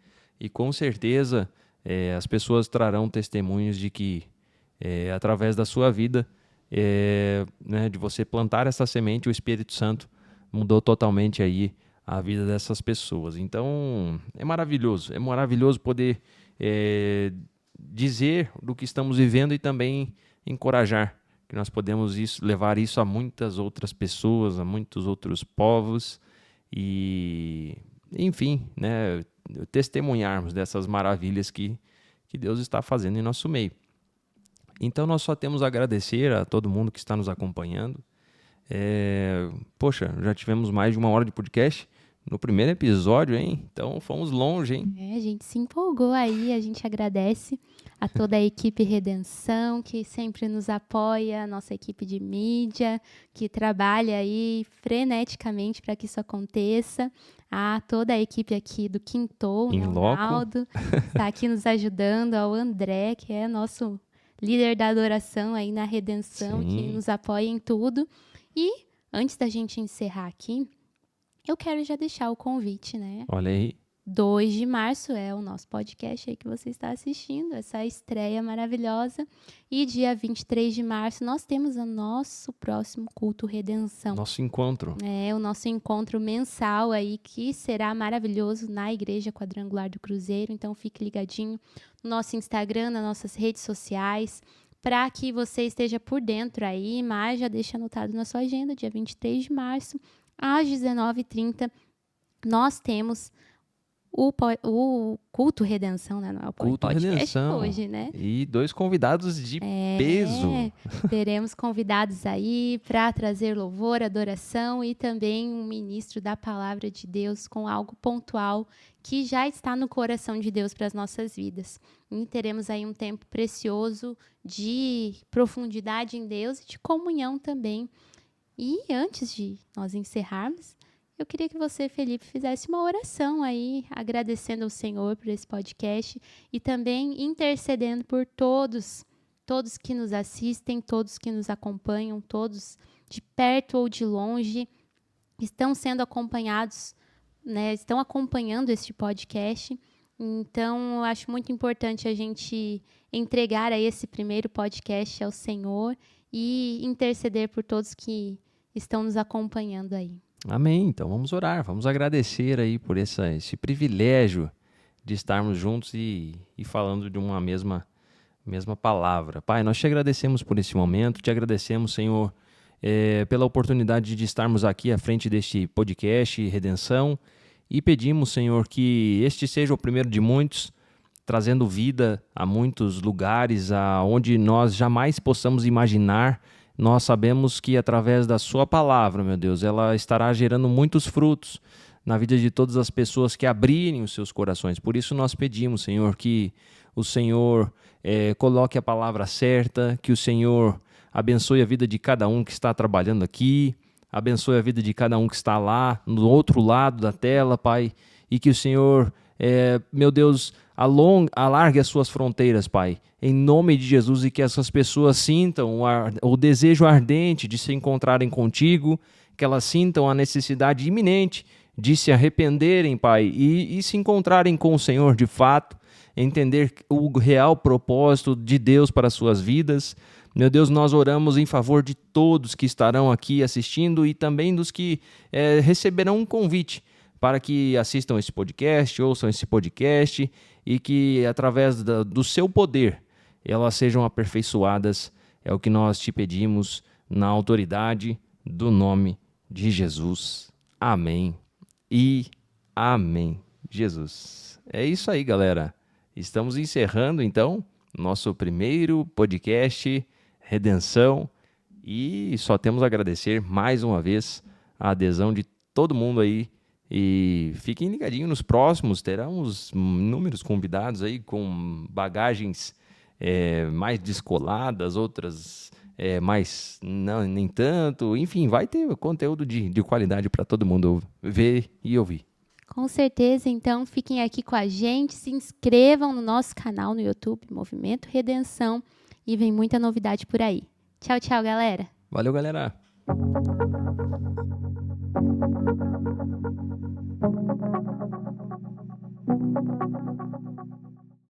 E, com certeza, as pessoas trarão testemunhos de que, através da sua vida, né, de você plantar essa semente, o Espírito Santo mudou totalmente aí a vida dessas pessoas. Então, é maravilhoso poder dizer do que estamos vivendo e também encorajar que nós podemos levar isso a muitas outras pessoas, a muitos outros povos e, enfim, né, testemunharmos dessas maravilhas que Deus está fazendo em nosso meio. Então, nós só temos a agradecer a todo mundo que está nos acompanhando. Poxa, já tivemos mais de 1 hora de podcast no primeiro episódio, hein? Então, fomos longe, hein? A gente se empolgou aí, a gente agradece a toda a equipe Redenção, que sempre nos apoia, a nossa equipe de mídia, que trabalha aí freneticamente para que isso aconteça, a toda a equipe aqui do Quintou, Em o loco. Ronaldo, está aqui nos ajudando, ao André, que é nosso líder da adoração aí na Redenção, Sim. que nos apoia em tudo. E, antes da gente encerrar aqui, eu quero já deixar o convite, né? Olha aí. 2 de março é o nosso podcast aí que você está assistindo, essa estreia maravilhosa. E dia 23 de março nós temos o nosso próximo culto Redenção. Nosso encontro. O nosso encontro mensal aí, que será maravilhoso na Igreja Quadrangular do Cruzeiro. Então fique ligadinho no nosso Instagram, nas nossas redes sociais, para que você esteja por dentro aí. Mas já deixa anotado na sua agenda, dia 23 de março, às 19h30, nós temos o culto Redenção, né? Não é o Culto podcast Redenção. hoje, né? E 2 convidados de peso. Teremos convidados aí para trazer louvor, adoração e também um ministro da palavra de Deus com algo pontual que já está no coração de Deus para as nossas vidas. E teremos aí um tempo precioso de profundidade em Deus e de comunhão também, E antes de nós encerrarmos, eu queria que você, Felipe, fizesse uma oração aí, agradecendo ao Senhor por esse podcast e também intercedendo por todos que nos assistem, todos que nos acompanham, todos de perto ou de longe, estão sendo acompanhados, né, estão acompanhando este podcast. Então, eu acho muito importante a gente entregar aí esse primeiro podcast ao Senhor e interceder por todos que estão nos acompanhando aí. Amém. Então vamos orar, vamos agradecer aí por esse privilégio de estarmos juntos e falando de uma mesma palavra. Pai, nós te agradecemos por esse momento, te agradecemos, Senhor, pela oportunidade de estarmos aqui à frente deste podcast Redenção e pedimos, Senhor, que este seja o primeiro de muitos, trazendo vida a muitos lugares aonde nós jamais possamos imaginar. Nós sabemos que através da sua palavra, meu Deus, ela estará gerando muitos frutos na vida de todas as pessoas que abrirem os seus corações. Por isso nós pedimos, Senhor, que o Senhor coloque a palavra certa, que o Senhor abençoe a vida de cada um que está trabalhando aqui, abençoe a vida de cada um que está lá, no outro lado da tela, Pai, e que o Senhor, meu Deus, alargue as suas fronteiras, Pai, em nome de Jesus, e que essas pessoas sintam o desejo ardente de se encontrarem contigo, que elas sintam a necessidade iminente de se arrependerem, Pai, e se encontrarem com o Senhor de fato, entender o real propósito de Deus para as suas vidas. Meu Deus, nós oramos em favor de todos que estarão aqui assistindo e também dos que receberão um convite para que assistam esse podcast, ouçam esse podcast e que através do seu poder elas sejam aperfeiçoadas. É o que nós te pedimos na autoridade do nome de Jesus. Amém e amém. Jesus. É isso aí, galera. Estamos encerrando, então, nosso primeiro podcast Redenção e só temos a agradecer mais uma vez a adesão de todo mundo aí e fiquem ligadinhos nos próximos, teremos inúmeros convidados aí com bagagens mais descoladas, outras mais não, nem tanto, enfim, vai ter conteúdo de qualidade para todo mundo ver e ouvir. Com certeza, então fiquem aqui com a gente, se inscrevam no nosso canal no YouTube, Movimento Redenção, e vem muita novidade por aí. Tchau, tchau, galera! Valeu, galera!